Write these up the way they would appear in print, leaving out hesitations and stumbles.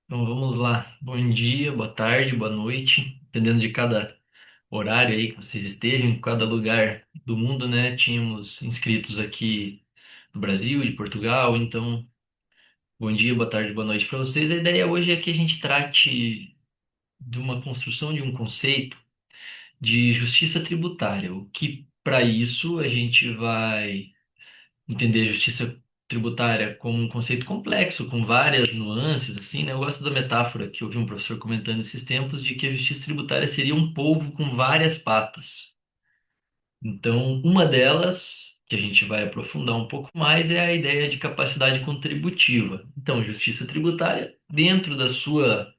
Então vamos lá. Bom dia, boa tarde, boa noite, dependendo de cada horário aí que vocês estejam, em cada lugar do mundo, né? Tínhamos inscritos aqui do Brasil, de Portugal, então bom dia, boa tarde, boa noite para vocês. A ideia hoje é que a gente trate de uma construção de um conceito de justiça tributária, o que para isso a gente vai entender a justiça tributária como um conceito complexo, com várias nuances, assim, né? Eu gosto da metáfora que eu vi um professor comentando esses tempos de que a justiça tributária seria um polvo com várias patas. Então, uma delas, que a gente vai aprofundar um pouco mais, é a ideia de capacidade contributiva. Então, justiça tributária, dentro da sua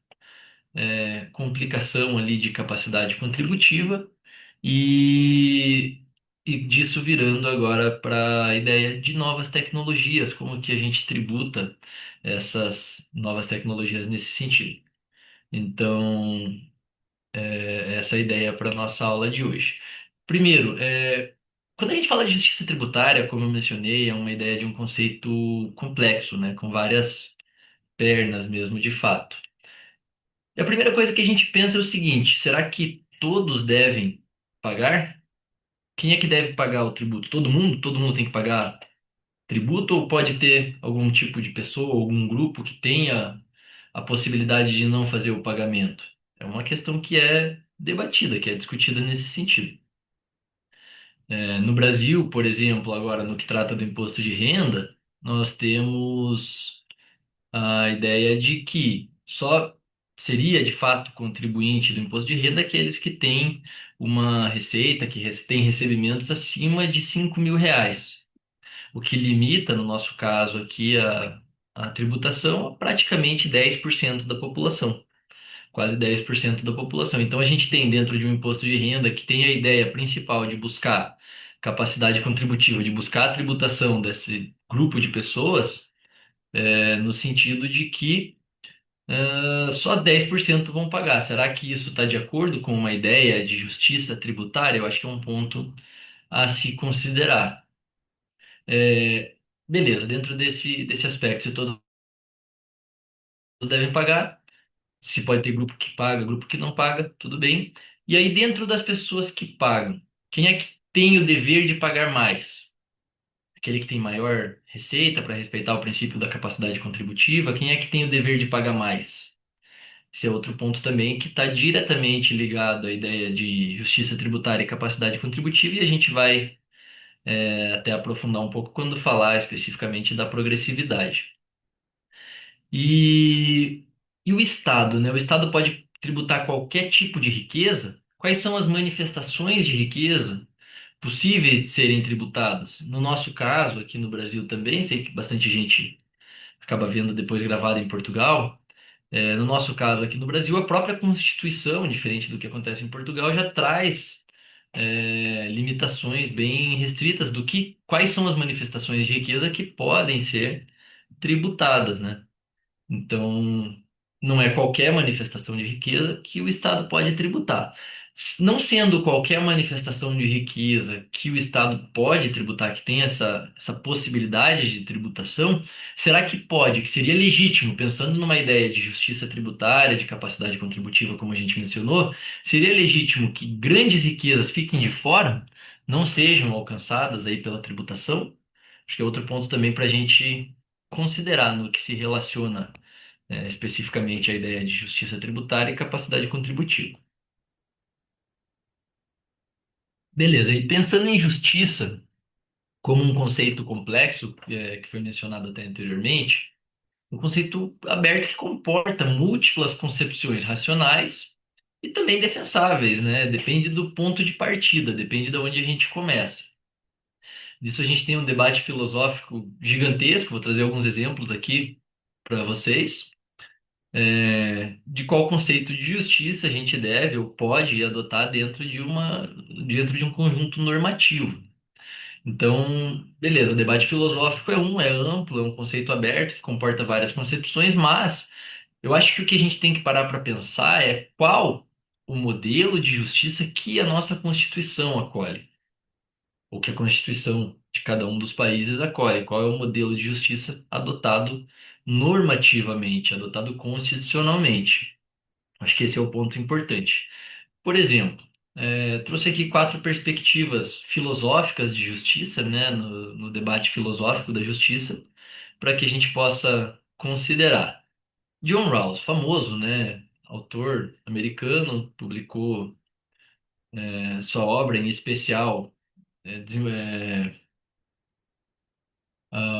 complicação ali de capacidade contributiva e, e disso virando agora para a ideia de novas tecnologias, como que a gente tributa essas novas tecnologias nesse sentido. Então, essa é a ideia para a nossa aula de hoje. Primeiro, quando a gente fala de justiça tributária, como eu mencionei, é uma ideia de um conceito complexo, né, com várias pernas mesmo, de fato. E a primeira coisa que a gente pensa é o seguinte: será que todos devem pagar? Quem é que deve pagar o tributo? Todo mundo? Todo mundo tem que pagar tributo? Ou pode ter algum tipo de pessoa, algum grupo que tenha a possibilidade de não fazer o pagamento? É uma questão que é debatida, que é discutida nesse sentido. No Brasil, por exemplo, agora no que trata do imposto de renda, nós temos a ideia de que só seria de fato contribuinte do imposto de renda aqueles que têm uma receita, que têm recebimentos acima de R$ 5.000, o que limita, no nosso caso aqui, a tributação a praticamente 10% da população, quase 10% da população. Então a gente tem dentro de um imposto de renda que tem a ideia principal de buscar capacidade contributiva, de buscar a tributação desse grupo de pessoas, no sentido de que só 10% vão pagar. Será que isso está de acordo com uma ideia de justiça tributária? Eu acho que é um ponto a se considerar. É, beleza, dentro desse aspecto, se todos devem pagar, se pode ter grupo que paga, grupo que não paga, tudo bem. E aí, dentro das pessoas que pagam, quem é que tem o dever de pagar mais? Aquele que tem maior receita para respeitar o princípio da capacidade contributiva, quem é que tem o dever de pagar mais? Esse é outro ponto também que está diretamente ligado à ideia de justiça tributária e capacidade contributiva, e a gente vai até aprofundar um pouco quando falar especificamente da progressividade. E, e o Estado, né? O Estado pode tributar qualquer tipo de riqueza? Quais são as manifestações de riqueza possíveis de serem tributadas? No nosso caso, aqui no Brasil também, sei que bastante gente acaba vendo depois gravado em Portugal. No nosso caso aqui no Brasil, a própria Constituição, diferente do que acontece em Portugal, já traz limitações bem restritas do que quais são as manifestações de riqueza que podem ser tributadas, né? Então, não é qualquer manifestação de riqueza que o Estado pode tributar. Não sendo qualquer manifestação de riqueza que o Estado pode tributar, que tem essa possibilidade de tributação, será que pode, que seria legítimo, pensando numa ideia de justiça tributária, de capacidade contributiva, como a gente mencionou, seria legítimo que grandes riquezas fiquem de fora, não sejam alcançadas aí pela tributação? Acho que é outro ponto também para a gente considerar no que se relaciona especificamente a ideia de justiça tributária e capacidade contributiva. Beleza, e pensando em justiça como um conceito complexo, que foi mencionado até anteriormente, um conceito aberto que comporta múltiplas concepções racionais e também defensáveis, né? Depende do ponto de partida, depende de onde a gente começa. Nisso a gente tem um debate filosófico gigantesco, vou trazer alguns exemplos aqui para vocês. De qual conceito de justiça a gente deve ou pode adotar dentro de um conjunto normativo. Então, beleza, o debate filosófico é amplo, é um conceito aberto que comporta várias concepções, mas eu acho que o que a gente tem que parar para pensar é qual o modelo de justiça que a nossa Constituição acolhe, ou que a Constituição de cada um dos países acolhe, qual é o modelo de justiça adotado normativamente, adotado constitucionalmente. Acho que esse é o ponto importante. Por exemplo, trouxe aqui quatro perspectivas filosóficas de justiça, né, no debate filosófico da justiça, para que a gente possa considerar. John Rawls, famoso, né, autor americano, publicou sua obra em especial, é, des- é,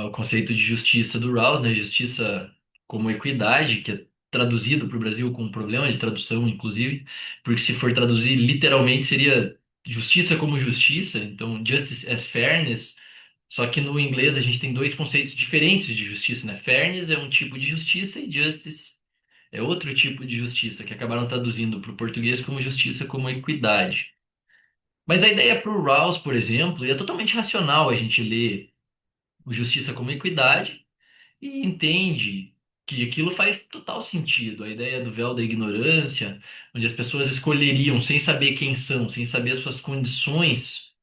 o conceito de justiça do Rawls, né, justiça como equidade, que é traduzido para o Brasil com um problema de tradução, inclusive, porque se for traduzir literalmente seria justiça como justiça, então justice as fairness. Só que no inglês a gente tem dois conceitos diferentes de justiça, né? Fairness é um tipo de justiça e justice é outro tipo de justiça, que acabaram traduzindo para o português como justiça como equidade. Mas a ideia para o Rawls, por exemplo, e é totalmente racional a gente ler o justiça como equidade e entende que aquilo faz total sentido. A ideia do véu da ignorância, onde as pessoas escolheriam sem saber quem são, sem saber as suas condições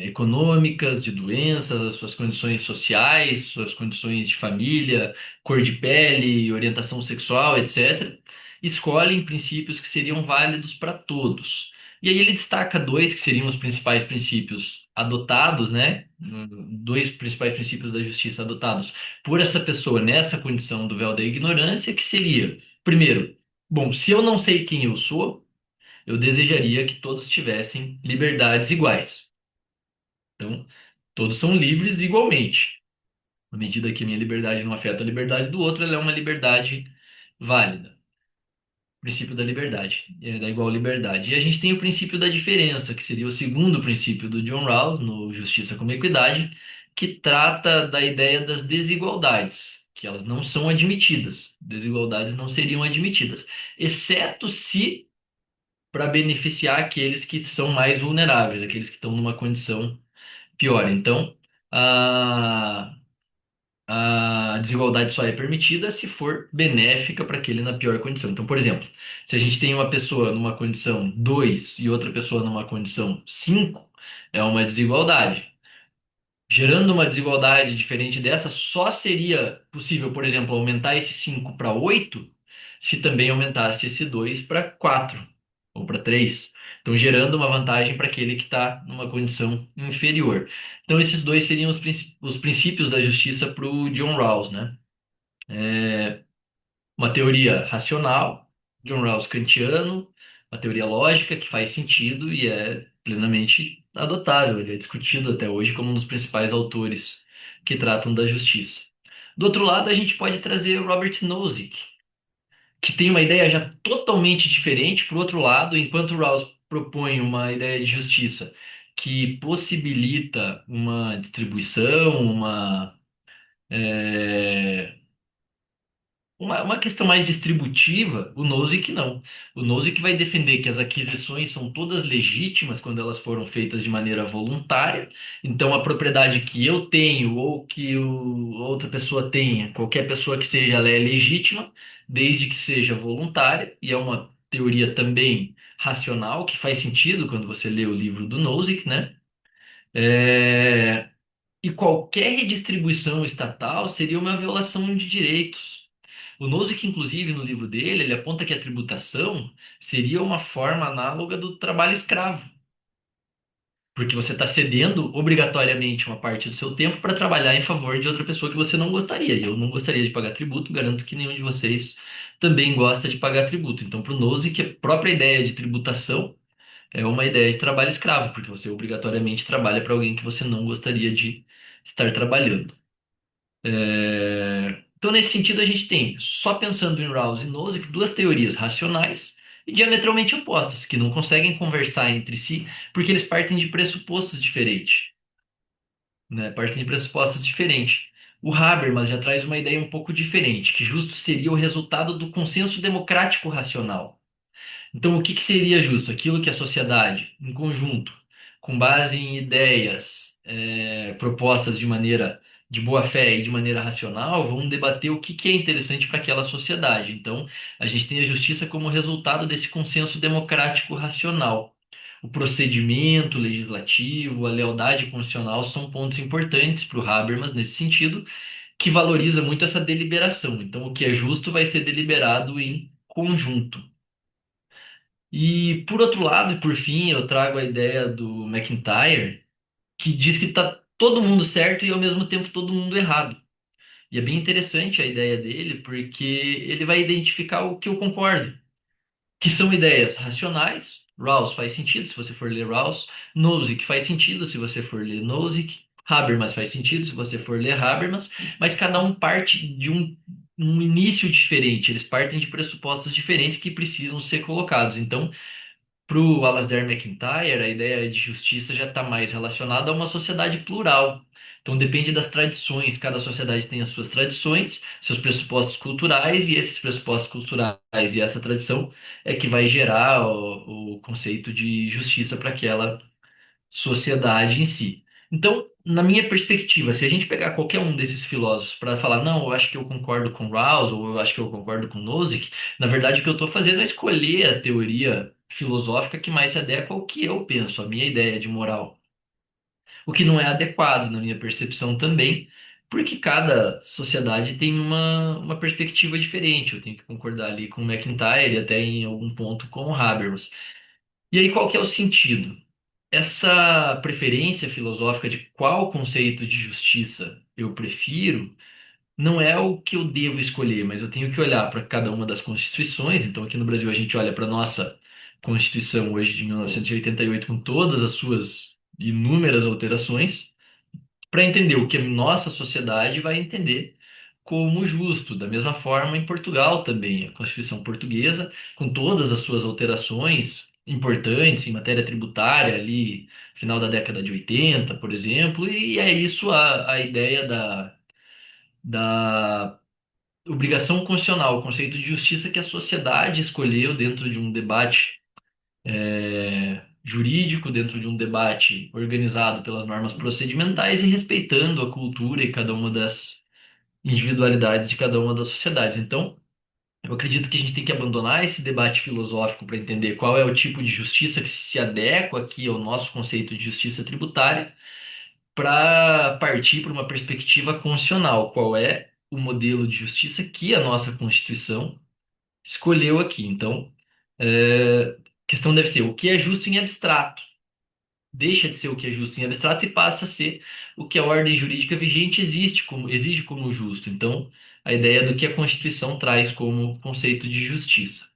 econômicas, de doenças, suas condições sociais, suas condições de família, cor de pele, orientação sexual, etc., escolhem princípios que seriam válidos para todos. E aí ele destaca dois que seriam os principais princípios adotados, né? Dois principais princípios da justiça adotados por essa pessoa nessa condição do véu da ignorância, que seria, primeiro, bom, se eu não sei quem eu sou, eu desejaria que todos tivessem liberdades iguais. Então, todos são livres igualmente. À medida que a minha liberdade não afeta a liberdade do outro, ela é uma liberdade válida. O princípio da liberdade, da igual liberdade. E a gente tem o princípio da diferença, que seria o segundo princípio do John Rawls, no Justiça como Equidade, que trata da ideia das desigualdades, que elas não são admitidas. Desigualdades não seriam admitidas, exceto se para beneficiar aqueles que são mais vulneráveis, aqueles que estão numa condição pior. Então, a, a desigualdade só é permitida se for benéfica para aquele na pior condição. Então, por exemplo, se a gente tem uma pessoa numa condição 2 e outra pessoa numa condição 5, é uma desigualdade. Gerando uma desigualdade diferente dessa, só seria possível, por exemplo, aumentar esse 5 para 8 se também aumentasse esse 2 para 4 ou para 3. Então, gerando uma vantagem para aquele que está numa condição inferior. Então, esses dois seriam os princípios da justiça para o John Rawls, né? Uma teoria racional, John Rawls kantiano, uma teoria lógica que faz sentido e é plenamente adotável. Ele é discutido até hoje como um dos principais autores que tratam da justiça. Do outro lado, a gente pode trazer o Robert Nozick, que tem uma ideia já totalmente diferente. Por outro lado, enquanto o Rawls propõe uma ideia de justiça que possibilita uma distribuição, é, uma questão mais distributiva, o Nozick não. O Nozick vai defender que as aquisições são todas legítimas quando elas foram feitas de maneira voluntária. Então, a propriedade que eu tenho ou que outra pessoa tenha, qualquer pessoa que seja, ela é legítima, desde que seja voluntária. E é uma teoria também racional, que faz sentido quando você lê o livro do Nozick, né? É, E qualquer redistribuição estatal seria uma violação de direitos. O Nozick, inclusive, no livro dele, ele aponta que a tributação seria uma forma análoga do trabalho escravo, porque você está cedendo obrigatoriamente uma parte do seu tempo para trabalhar em favor de outra pessoa que você não gostaria. E eu não gostaria de pagar tributo, garanto que nenhum de vocês também gosta de pagar tributo. Então, para o Nozick, a própria ideia de tributação é uma ideia de trabalho escravo, porque você obrigatoriamente trabalha para alguém que você não gostaria de estar trabalhando. Então, nesse sentido, a gente tem, só pensando em Rawls e Nozick, duas teorias racionais e diametralmente opostas, que não conseguem conversar entre si, porque eles partem de pressupostos diferentes, né? Partem de pressupostos diferentes. O Habermas já traz uma ideia um pouco diferente, que justo seria o resultado do consenso democrático racional. Então, o que que seria justo? Aquilo que a sociedade, em conjunto, com base em ideias propostas de maneira de boa fé e de maneira racional, vão debater o que que é interessante para aquela sociedade. Então, a gente tem a justiça como resultado desse consenso democrático racional. o procedimento legislativo, a lealdade constitucional são pontos importantes para o Habermas nesse sentido, que valoriza muito essa deliberação. Então, o que é justo vai ser deliberado em conjunto. E, por outro lado, e por fim, eu trago a ideia do McIntyre, que diz que está todo mundo certo e, ao mesmo tempo, todo mundo errado. E é bem interessante a ideia dele, porque ele vai identificar o que eu concordo, que são ideias racionais. Rawls faz sentido se você for ler Rawls. Nozick faz sentido se você for ler Nozick. Habermas faz sentido se você for ler Habermas. Mas cada um parte de um início diferente. Eles partem de pressupostos diferentes que precisam ser colocados. Então, para o Alasdair MacIntyre, a ideia de justiça já está mais relacionada a uma sociedade plural. Então depende das tradições. Cada sociedade tem as suas tradições, seus pressupostos culturais, e esses pressupostos culturais e essa tradição é que vai gerar o conceito de justiça para aquela sociedade em si. Então, na minha perspectiva, se a gente pegar qualquer um desses filósofos para falar, não, eu acho que eu concordo com Rawls, ou eu acho que eu concordo com Nozick, na verdade o que eu estou fazendo é escolher a teoria filosófica que mais se adequa ao que eu penso, à minha ideia de moral. O que não é adequado, na minha percepção também, porque cada sociedade tem uma perspectiva diferente. Eu tenho que concordar ali com o MacIntyre e até em algum ponto com o Habermas. E aí, qual que é o sentido? Essa preferência filosófica de qual conceito de justiça eu prefiro não é o que eu devo escolher, mas eu tenho que olhar para cada uma das constituições. Então, aqui no Brasil, a gente olha para a nossa Constituição hoje de 1988, com todas as suas inúmeras alterações, para entender o que a nossa sociedade vai entender como justo. Da mesma forma, em Portugal também, a Constituição portuguesa, com todas as suas alterações importantes em matéria tributária, ali, final da década de 80, por exemplo, e é isso a ideia da obrigação constitucional, o conceito de justiça que a sociedade escolheu dentro de um debate jurídico, dentro de um debate organizado pelas normas procedimentais e respeitando a cultura e cada uma das individualidades de cada uma das sociedades. Então, eu acredito que a gente tem que abandonar esse debate filosófico para entender qual é o tipo de justiça que se adequa aqui ao nosso conceito de justiça tributária, para partir para uma perspectiva constitucional, qual é o modelo de justiça que a nossa Constituição escolheu aqui. Então, a questão deve ser o que é justo em abstrato. Deixa de ser o que é justo em abstrato e passa a ser o que a ordem jurídica vigente exige como justo. Então, a ideia do que a Constituição traz como conceito de justiça.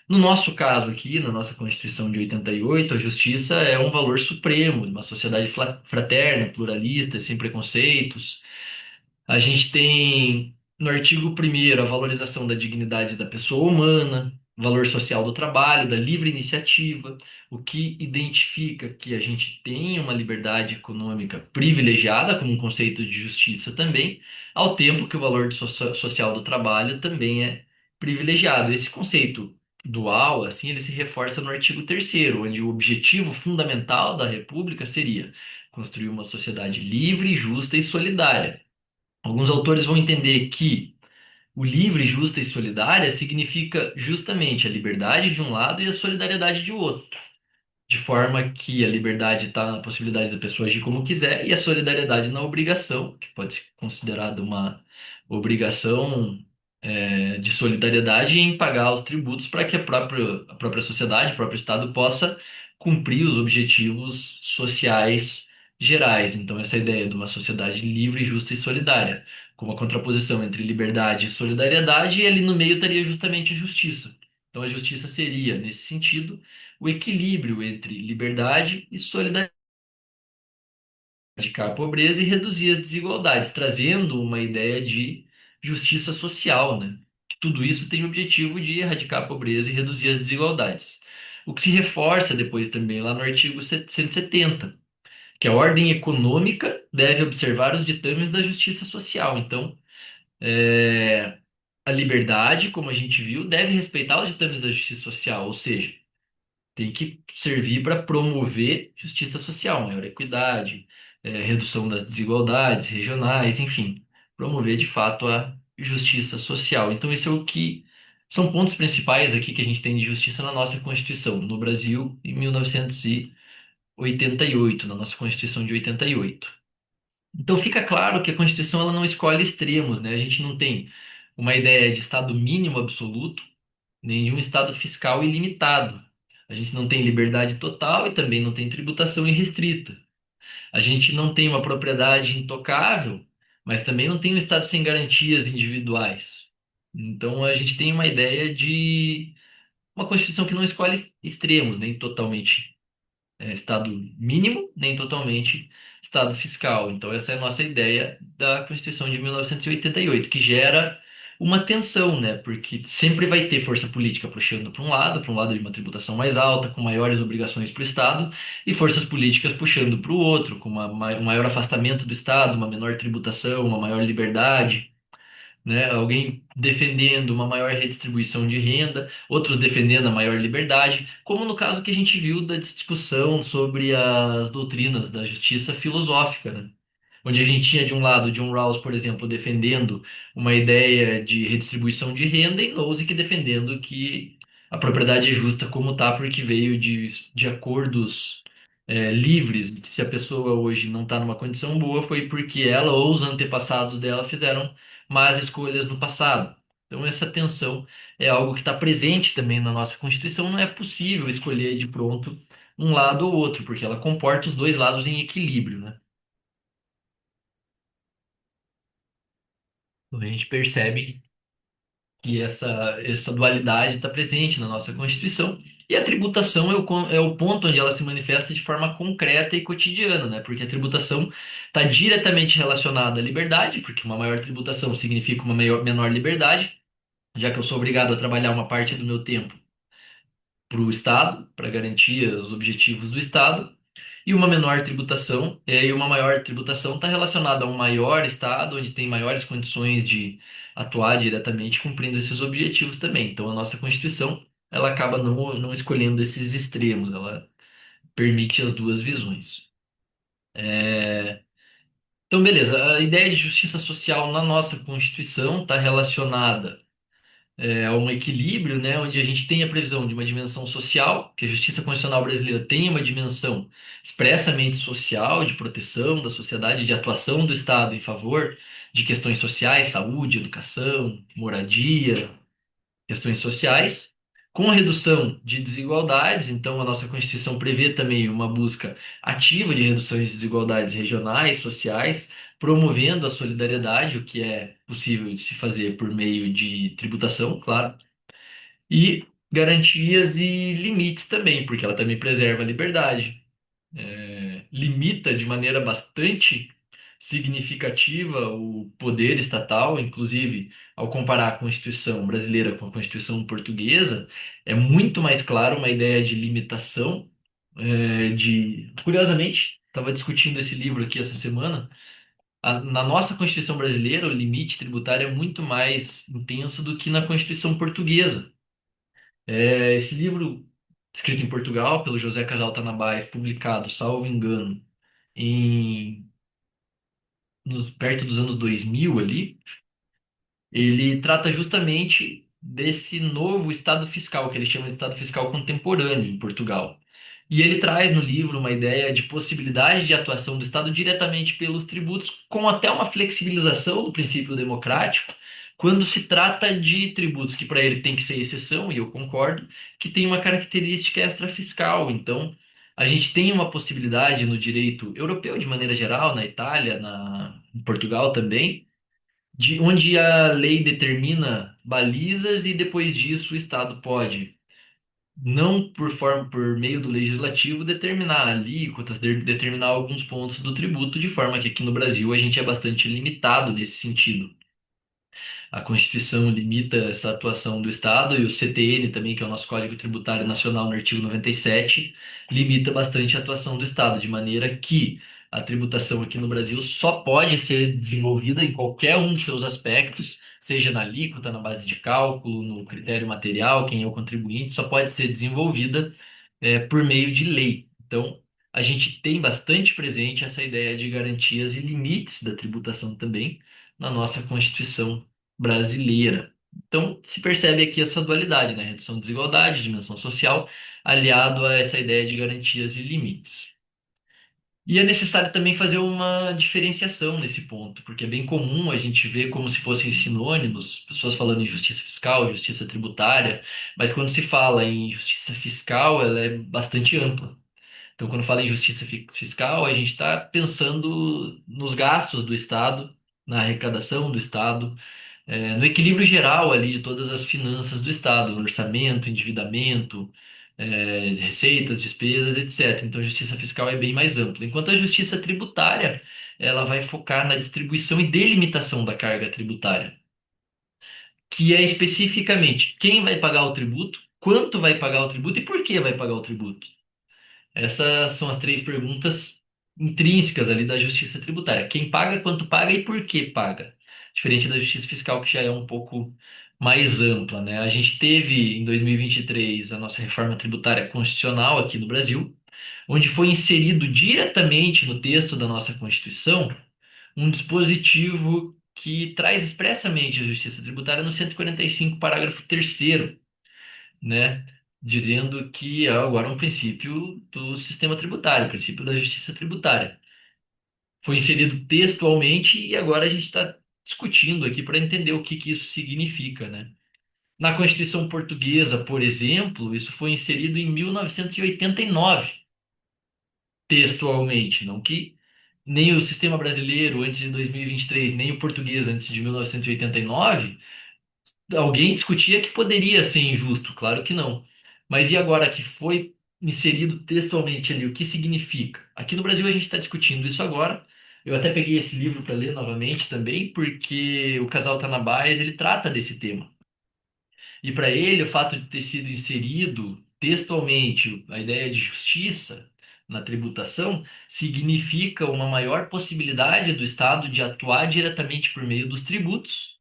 No nosso caso aqui, na nossa Constituição de 88, a justiça é um valor supremo de uma sociedade fraterna, pluralista, sem preconceitos. A gente tem no artigo 1º a valorização da dignidade da pessoa humana, valor social do trabalho, da livre iniciativa, o que identifica que a gente tem uma liberdade econômica privilegiada como um conceito de justiça também, ao tempo que o valor social do trabalho também é privilegiado. Esse conceito dual, assim, ele se reforça no artigo 3º, onde o objetivo fundamental da República seria construir uma sociedade livre, justa e solidária. Alguns autores vão entender que o livre, justa e solidária significa justamente a liberdade de um lado e a solidariedade de outro, de forma que a liberdade está na possibilidade da pessoa agir como quiser e a solidariedade na obrigação, que pode ser considerada uma obrigação de solidariedade em pagar os tributos para que a própria sociedade, o próprio Estado possa cumprir os objetivos sociais gerais. Então, essa ideia de uma sociedade livre, justa e solidária, com uma contraposição entre liberdade e solidariedade, e ali no meio estaria justamente a justiça. Então, a justiça seria, nesse sentido, o equilíbrio entre liberdade e solidariedade, erradicar a pobreza e reduzir as desigualdades, trazendo uma ideia de justiça social, né? Que tudo isso tem o objetivo de erradicar a pobreza e reduzir as desigualdades. O que se reforça depois também lá no artigo 170, que a ordem econômica deve observar os ditames da justiça social. Então, a liberdade, como a gente viu, deve respeitar os ditames da justiça social, ou seja, tem que servir para promover justiça social, maior equidade, redução das desigualdades regionais, enfim, promover de fato a justiça social. Então, isso é o que São pontos principais aqui que a gente tem de justiça na nossa Constituição, no Brasil, em 1988, na nossa Constituição de 88. Então fica claro que a Constituição ela não escolhe extremos, né? A gente não tem uma ideia de Estado mínimo absoluto, nem de um Estado fiscal ilimitado. A gente não tem liberdade total e também não tem tributação irrestrita. A gente não tem uma propriedade intocável, mas também não tem um Estado sem garantias individuais. Então a gente tem uma ideia de uma Constituição que não escolhe extremos, nem totalmente Estado mínimo, nem totalmente Estado fiscal. Então, essa é a nossa ideia da Constituição de 1988, que gera uma tensão, né? Porque sempre vai ter força política puxando para um lado de uma tributação mais alta, com maiores obrigações para o Estado, e forças políticas puxando para o outro, com um maior afastamento do Estado, uma menor tributação, uma maior liberdade, né? Alguém defendendo uma maior redistribuição de renda, outros defendendo a maior liberdade, como no caso que a gente viu da discussão sobre as doutrinas da justiça filosófica, né? Onde a gente tinha de um lado John Rawls, por exemplo, defendendo uma ideia de redistribuição de renda e Nozick defendendo que a propriedade é justa como está, porque veio de acordos livres. Se a pessoa hoje não está numa condição boa, foi porque ela ou os antepassados dela fizeram más escolhas no passado. Então, essa tensão é algo que está presente também na nossa Constituição. Não é possível escolher de pronto um lado ou outro, porque ela comporta os dois lados em equilíbrio, né? Então, a gente percebe que essa dualidade está presente na nossa Constituição. E a tributação é o ponto onde ela se manifesta de forma concreta e cotidiana, né? Porque a tributação está diretamente relacionada à liberdade, porque uma maior tributação significa uma menor liberdade, já que eu sou obrigado a trabalhar uma parte do meu tempo para o Estado, para garantir os objetivos do Estado, e uma menor tributação, e aí uma maior tributação está relacionada a um maior Estado, onde tem maiores condições de atuar diretamente cumprindo esses objetivos também. Então a nossa Constituição, ela acaba não escolhendo esses extremos, ela permite as duas visões. Então, beleza, a ideia de justiça social na nossa Constituição está relacionada a um equilíbrio, né, onde a gente tem a previsão de uma dimensão social, que a justiça constitucional brasileira tem uma dimensão expressamente social, de proteção da sociedade, de atuação do Estado em favor de questões sociais, saúde, educação, moradia, questões sociais, com a redução de desigualdades. Então, a nossa Constituição prevê também uma busca ativa de redução de desigualdades regionais, sociais, promovendo a solidariedade, o que é possível de se fazer por meio de tributação, claro, e garantias e limites também, porque ela também preserva a liberdade, limita de maneira bastante significativa o poder estatal, inclusive ao comparar a Constituição brasileira com a Constituição portuguesa, é muito mais claro uma ideia de limitação, curiosamente, estava discutindo esse livro aqui essa semana. Na nossa Constituição brasileira, o limite tributário é muito mais intenso do que na Constituição portuguesa. Esse livro, escrito em Portugal pelo José Casal Tanabás, publicado, salvo engano, em perto dos anos 2000 ali, ele trata justamente desse novo estado fiscal, que ele chama de estado fiscal contemporâneo em Portugal. E ele traz no livro uma ideia de possibilidade de atuação do Estado diretamente pelos tributos, com até uma flexibilização do princípio democrático, quando se trata de tributos que para ele tem que ser exceção, e eu concordo, que tem uma característica extrafiscal. Então, a gente tem uma possibilidade no direito europeu, de maneira geral, na Itália, em Portugal também, de onde a lei determina balizas e depois disso o Estado pode, não por meio do legislativo, determinar alíquotas, determinar alguns pontos do tributo, de forma que aqui no Brasil a gente é bastante limitado nesse sentido. A Constituição limita essa atuação do Estado e o CTN também, que é o nosso Código Tributário Nacional, no artigo 97, limita bastante a atuação do Estado, de maneira que a tributação aqui no Brasil só pode ser desenvolvida em qualquer um dos seus aspectos, seja na alíquota, na base de cálculo, no critério material, quem é o contribuinte, só pode ser desenvolvida por meio de lei. Então, a gente tem bastante presente essa ideia de garantias e limites da tributação também na nossa Constituição brasileira. Então, se percebe aqui essa dualidade, né? Redução de desigualdade, dimensão social, aliado a essa ideia de garantias e limites. E é necessário também fazer uma diferenciação nesse ponto, porque é bem comum a gente ver como se fossem sinônimos, pessoas falando em justiça fiscal, justiça tributária, mas quando se fala em justiça fiscal, ela é bastante ampla. Então, quando fala em justiça fiscal, a gente está pensando nos gastos do Estado, na arrecadação do Estado, no equilíbrio geral ali de todas as finanças do Estado, no orçamento, endividamento, receitas, despesas, etc. Então, a justiça fiscal é bem mais ampla. Enquanto a justiça tributária, ela vai focar na distribuição e delimitação da carga tributária, que é especificamente quem vai pagar o tributo, quanto vai pagar o tributo e por que vai pagar o tributo. Essas são as três perguntas intrínsecas ali da justiça tributária. Quem paga, quanto paga e por que paga. Diferente da justiça fiscal, que já é um pouco mais ampla, né? A gente teve em 2023 a nossa reforma tributária constitucional aqui no Brasil, onde foi inserido diretamente no texto da nossa Constituição um dispositivo que traz expressamente a justiça tributária no 145, parágrafo terceiro, né? Dizendo que há agora um princípio do sistema tributário, o princípio da justiça tributária. Foi inserido textualmente e agora a gente está discutindo aqui para entender o que que isso significa, né? Na Constituição Portuguesa, por exemplo, isso foi inserido em 1989, textualmente, não que nem o sistema brasileiro antes de 2023, nem o português antes de 1989. Alguém discutia que poderia ser injusto, claro que não. Mas e agora que foi inserido textualmente ali, o que significa? Aqui no Brasil a gente está discutindo isso agora. Eu até peguei esse livro para ler novamente também, porque o Casal Tanabás ele trata desse tema. E para ele, o fato de ter sido inserido textualmente a ideia de justiça na tributação significa uma maior possibilidade do Estado de atuar diretamente por meio dos tributos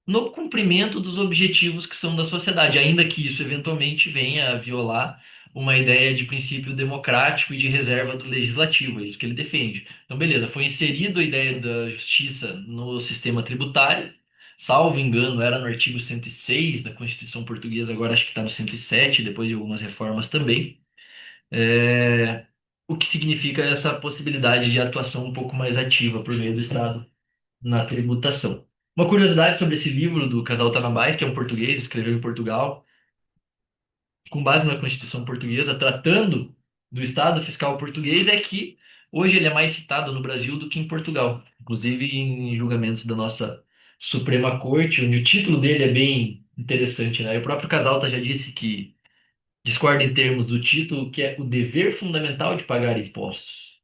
no cumprimento dos objetivos que são da sociedade, ainda que isso eventualmente venha a violar uma ideia de princípio democrático e de reserva do legislativo, é isso que ele defende. Então, beleza, foi inserida a ideia da justiça no sistema tributário, salvo engano, era no artigo 106 da Constituição Portuguesa, agora acho que está no 107, depois de algumas reformas também. É, O que significa essa possibilidade de atuação um pouco mais ativa por meio do Estado na tributação. Uma curiosidade sobre esse livro do Casal Tanabás, que é um português, escreveu em Portugal, com base na Constituição Portuguesa, tratando do Estado Fiscal português, é que hoje ele é mais citado no Brasil do que em Portugal, inclusive em julgamentos da nossa Suprema Corte, onde o título dele é bem interessante, né? E o próprio Casalta já disse que discorda em termos do título, que é o dever fundamental de pagar impostos,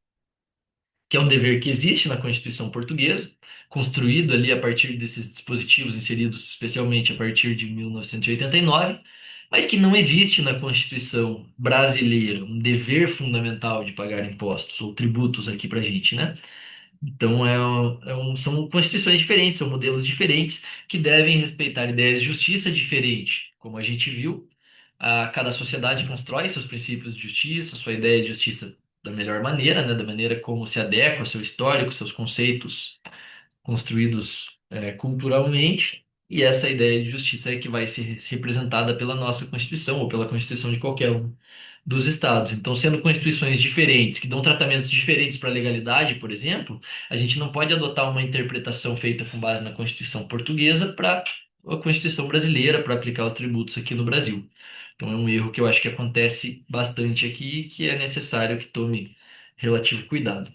que é um dever que existe na Constituição Portuguesa, construído ali a partir desses dispositivos inseridos especialmente a partir de 1989, mas que não existe na Constituição brasileira um dever fundamental de pagar impostos ou tributos aqui para gente, né? Então, são constituições diferentes, são modelos diferentes que devem respeitar ideias de justiça diferente. Como a gente viu, cada sociedade constrói seus princípios de justiça, sua ideia de justiça da melhor maneira, né, da maneira como se adequa ao seu histórico, seus conceitos construídos culturalmente. E essa ideia de justiça é que vai ser representada pela nossa Constituição ou pela Constituição de qualquer um dos estados. Então, sendo constituições diferentes, que dão tratamentos diferentes para a legalidade, por exemplo, a gente não pode adotar uma interpretação feita com base na Constituição portuguesa para a Constituição brasileira, para aplicar os tributos aqui no Brasil. Então, é um erro que eu acho que acontece bastante aqui e que é necessário que tome relativo cuidado.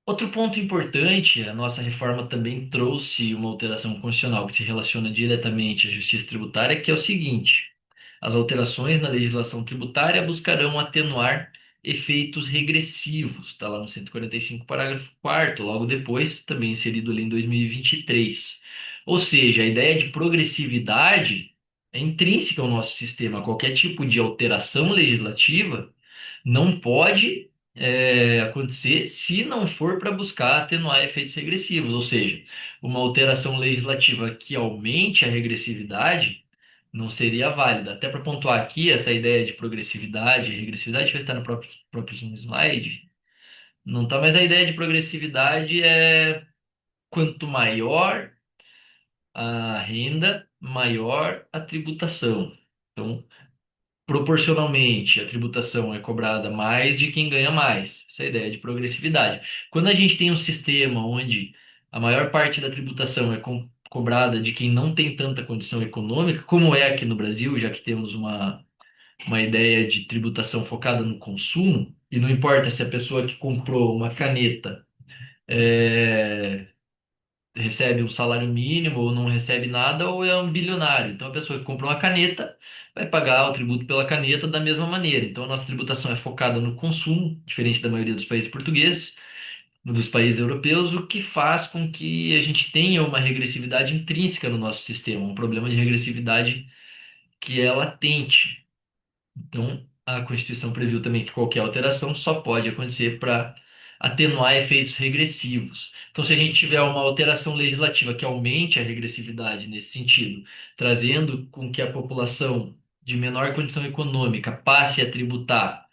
Outro ponto importante, a nossa reforma também trouxe uma alteração constitucional que se relaciona diretamente à justiça tributária, que é o seguinte: as alterações na legislação tributária buscarão atenuar efeitos regressivos, está lá no 145, parágrafo 4º, logo depois, também inserido ali em 2023. Ou seja, a ideia de progressividade é intrínseca ao nosso sistema. Qualquer tipo de alteração legislativa não pode acontecer se não for para buscar atenuar efeitos regressivos, ou seja, uma alteração legislativa que aumente a regressividade não seria válida. Até para pontuar aqui, essa ideia de progressividade e regressividade vai estar no próprio slide. Não tá, mas a ideia de progressividade é quanto maior a renda, maior a tributação. Então, proporcionalmente, a tributação é cobrada mais de quem ganha mais. Essa é a ideia de progressividade. Quando a gente tem um sistema onde a maior parte da tributação é cobrada de quem não tem tanta condição econômica, como é aqui no Brasil, já que temos uma ideia de tributação focada no consumo, e não importa se a pessoa que comprou uma caneta é, recebe um salário mínimo ou não recebe nada, ou é um bilionário. Então a pessoa que comprou uma caneta vai pagar o tributo pela caneta da mesma maneira. Então a nossa tributação é focada no consumo, diferente da maioria dos países portugueses, dos países europeus, o que faz com que a gente tenha uma regressividade intrínseca no nosso sistema, um problema de regressividade que é latente. Então, a Constituição previu também que qualquer alteração só pode acontecer para atenuar efeitos regressivos. Então, se a gente tiver uma alteração legislativa que aumente a regressividade nesse sentido, trazendo com que a população de menor condição econômica passe a tributar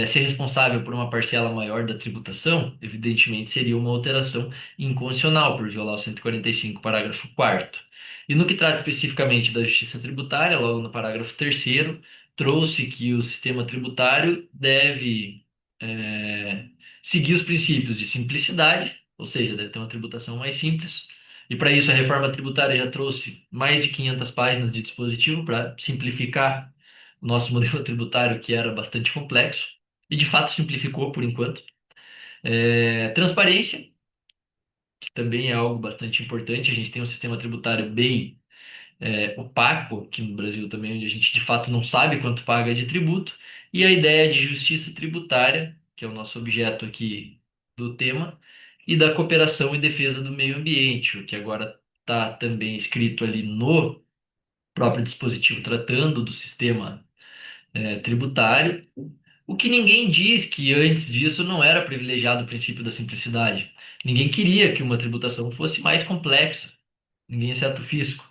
ser responsável por uma parcela maior da tributação, evidentemente seria uma alteração inconstitucional por violar o 145, parágrafo 4º. E no que trata especificamente da justiça tributária, logo no parágrafo 3º, trouxe que o sistema tributário deve eh, seguir os princípios de simplicidade, ou seja, deve ter uma tributação mais simples. E para isso a reforma tributária já trouxe mais de 500 páginas de dispositivo para simplificar o nosso modelo tributário, que era bastante complexo, e de fato simplificou por enquanto. Transparência, que também é algo bastante importante. A gente tem um sistema tributário bem opaco aqui no Brasil também, onde a gente de fato não sabe quanto paga de tributo. E a ideia de justiça tributária, que é o nosso objeto aqui do tema, e da cooperação em defesa do meio ambiente, o que agora está também escrito ali no próprio dispositivo tratando do sistema tributário. O que ninguém diz que antes disso não era privilegiado o princípio da simplicidade. Ninguém queria que uma tributação fosse mais complexa, ninguém exceto o fisco.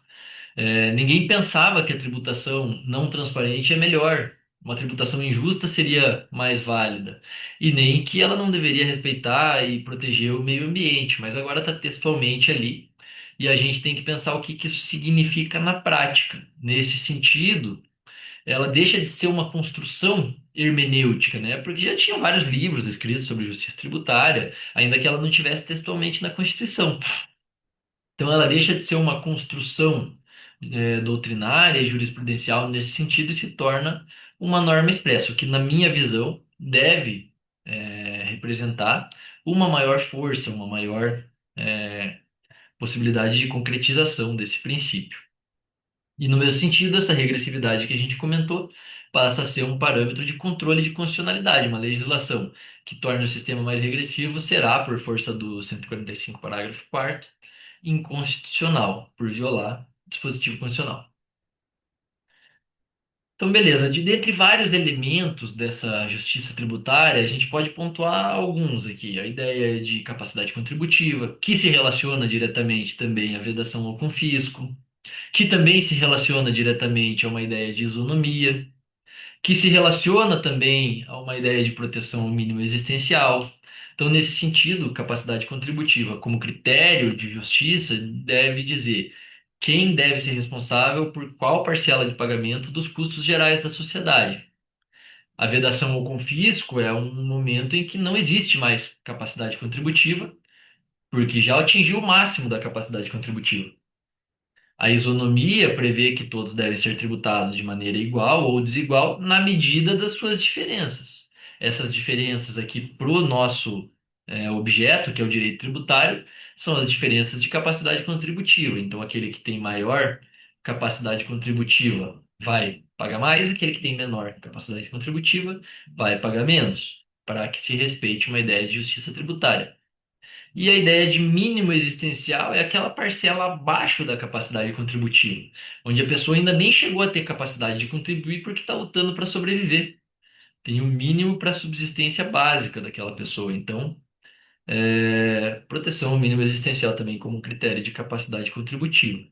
Ninguém pensava que a tributação não transparente é melhor. Uma tributação injusta seria mais válida. E nem que ela não deveria respeitar e proteger o meio ambiente, mas agora está textualmente ali. E a gente tem que pensar o que que isso significa na prática. Nesse sentido, ela deixa de ser uma construção hermenêutica, né? Porque já tinham vários livros escritos sobre justiça tributária, ainda que ela não tivesse textualmente na Constituição. Então ela deixa de ser uma construção doutrinária e jurisprudencial nesse sentido e se torna uma norma expressa, o que, na minha visão, deve representar uma maior força, uma maior possibilidade de concretização desse princípio. E no mesmo sentido, essa regressividade que a gente comentou passa a ser um parâmetro de controle de constitucionalidade. Uma legislação que torne o sistema mais regressivo será, por força do 145, parágrafo 4º, inconstitucional, por violar dispositivo constitucional. Então, beleza, dentre vários elementos dessa justiça tributária, a gente pode pontuar alguns aqui. A ideia de capacidade contributiva, que se relaciona diretamente também à vedação ao confisco, que também se relaciona diretamente a uma ideia de isonomia, que se relaciona também a uma ideia de proteção ao mínimo existencial. Então, nesse sentido, capacidade contributiva como critério de justiça deve dizer quem deve ser responsável por qual parcela de pagamento dos custos gerais da sociedade. A vedação ou confisco é um momento em que não existe mais capacidade contributiva, porque já atingiu o máximo da capacidade contributiva. A isonomia prevê que todos devem ser tributados de maneira igual ou desigual na medida das suas diferenças. Essas diferenças aqui para o nosso objeto, que é o direito tributário, são as diferenças de capacidade contributiva. Então, aquele que tem maior capacidade contributiva vai pagar mais, aquele que tem menor capacidade contributiva vai pagar menos, para que se respeite uma ideia de justiça tributária. E a ideia de mínimo existencial é aquela parcela abaixo da capacidade contributiva, onde a pessoa ainda nem chegou a ter capacidade de contribuir porque está lutando para sobreviver. Tem um mínimo para a subsistência básica daquela pessoa. Então, proteção ao mínimo existencial também como um critério de capacidade contributiva.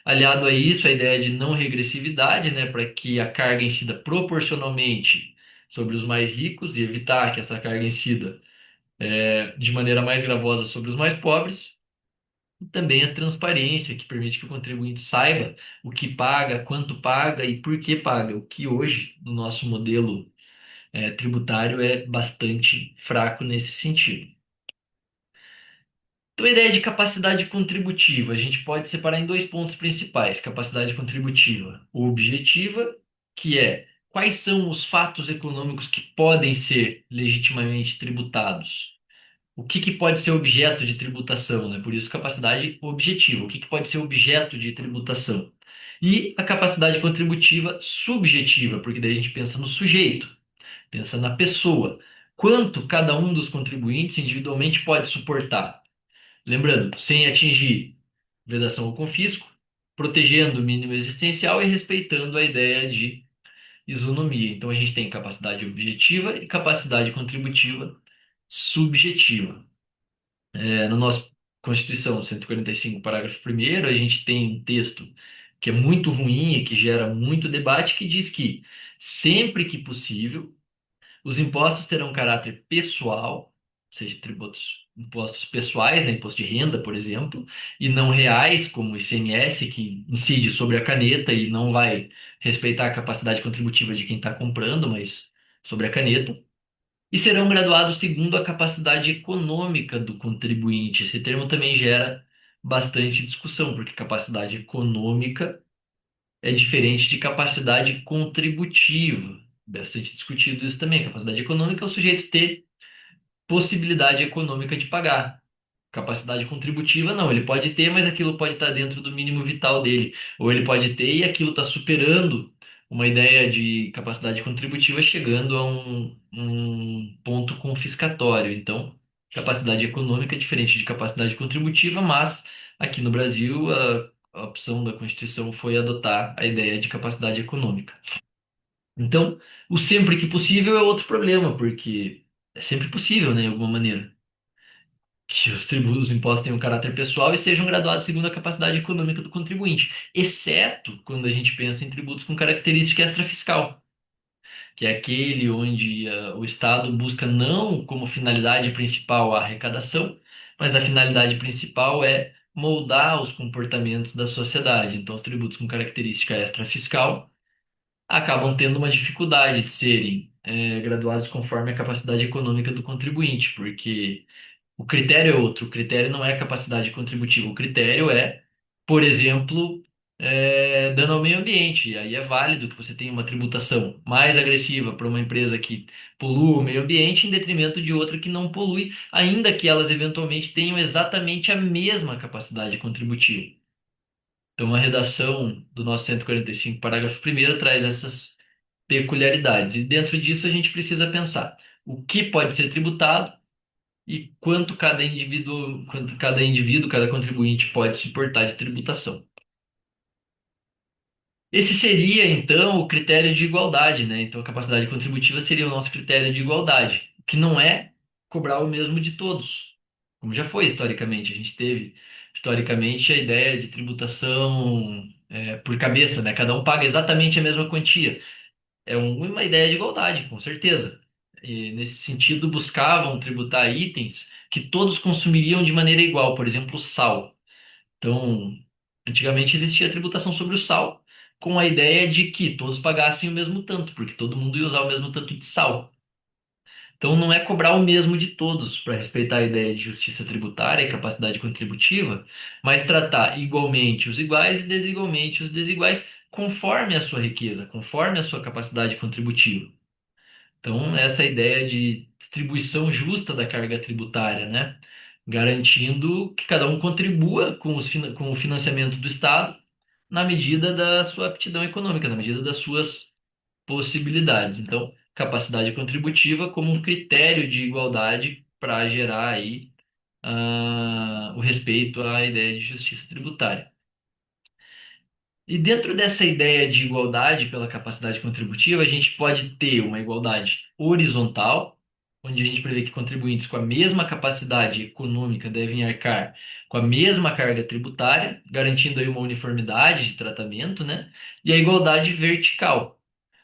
Aliado a isso, a ideia de não regressividade, né, para que a carga incida proporcionalmente sobre os mais ricos e evitar que essa carga incida de maneira mais gravosa sobre os mais pobres. e também a transparência, que permite que o contribuinte saiba o que paga, quanto paga e por que paga, o que hoje, no nosso modelo, tributário, é bastante fraco nesse sentido. Então, a ideia de capacidade contributiva, a gente pode separar em dois pontos principais: capacidade contributiva objetiva, que é quais são os fatos econômicos que podem ser legitimamente tributados. O que que pode ser objeto de tributação, né? Por isso, capacidade objetiva. O que que pode ser objeto de tributação? E a capacidade contributiva subjetiva, porque daí a gente pensa no sujeito, pensa na pessoa. Quanto cada um dos contribuintes individualmente pode suportar? Lembrando, sem atingir vedação ou confisco, protegendo o mínimo existencial e respeitando a ideia de isonomia. Então, a gente tem capacidade objetiva e capacidade contributiva subjetiva. Na nossa Constituição 145, parágrafo primeiro, a gente tem um texto que é muito ruim e que gera muito debate, que diz que, sempre que possível, os impostos terão caráter pessoal, ou seja, tributos, impostos pessoais, né, imposto de renda, por exemplo, e não reais, como o ICMS, que incide sobre a caneta e não vai respeitar a capacidade contributiva de quem está comprando, mas sobre a caneta. E serão graduados segundo a capacidade econômica do contribuinte. Esse termo também gera bastante discussão, porque capacidade econômica é diferente de capacidade contributiva. Bastante discutido isso também. Capacidade econômica é o sujeito ter possibilidade econômica de pagar. Capacidade contributiva, não. Ele pode ter, mas aquilo pode estar dentro do mínimo vital dele. Ou ele pode ter e aquilo está superando uma ideia de capacidade contributiva, chegando a um ponto confiscatório. Então, capacidade econômica é diferente de capacidade contributiva, mas aqui no Brasil a opção da Constituição foi adotar a ideia de capacidade econômica. Então, o sempre que possível é outro problema, porque é sempre possível, né, de alguma maneira, que os tributos, os impostos tenham caráter pessoal e sejam graduados segundo a capacidade econômica do contribuinte, exceto quando a gente pensa em tributos com característica extrafiscal, que é aquele onde o Estado busca não como finalidade principal a arrecadação, mas a finalidade principal é moldar os comportamentos da sociedade. Então, os tributos com característica extrafiscal acabam tendo uma dificuldade de serem graduados conforme a capacidade econômica do contribuinte, porque o critério é outro. O critério não é capacidade contributiva. O critério é, por exemplo, dano ao meio ambiente. E aí é válido que você tenha uma tributação mais agressiva para uma empresa que polua o meio ambiente em detrimento de outra que não polui, ainda que elas eventualmente tenham exatamente a mesma capacidade contributiva. Então, a redação do nosso 145, parágrafo primeiro, traz essas peculiaridades. E dentro disso, a gente precisa pensar o que pode ser tributado e quanto cada indivíduo, cada contribuinte pode suportar de tributação. Esse seria, então, o critério de igualdade, né? Então, a capacidade contributiva seria o nosso critério de igualdade, que não é cobrar o mesmo de todos, como já foi historicamente. A gente teve, historicamente, a ideia de tributação, por cabeça, né? Cada um paga exatamente a mesma quantia. É uma ideia de igualdade, com certeza. E, nesse sentido, buscavam tributar itens que todos consumiriam de maneira igual, por exemplo, o sal. Então, antigamente existia a tributação sobre o sal, com a ideia de que todos pagassem o mesmo tanto, porque todo mundo ia usar o mesmo tanto de sal. Então, não é cobrar o mesmo de todos para respeitar a ideia de justiça tributária e capacidade contributiva, mas tratar igualmente os iguais e desigualmente os desiguais, conforme a sua riqueza, conforme a sua capacidade contributiva. Então, essa ideia de distribuição justa da carga tributária, né? Garantindo que cada um contribua com o financiamento do Estado na medida da sua aptidão econômica, na medida das suas possibilidades. Então, capacidade contributiva como um critério de igualdade para gerar aí o respeito à ideia de justiça tributária. E dentro dessa ideia de igualdade pela capacidade contributiva, a gente pode ter uma igualdade horizontal, onde a gente prevê que contribuintes com a mesma capacidade econômica devem arcar com a mesma carga tributária, garantindo aí uma uniformidade de tratamento, né? E a igualdade vertical,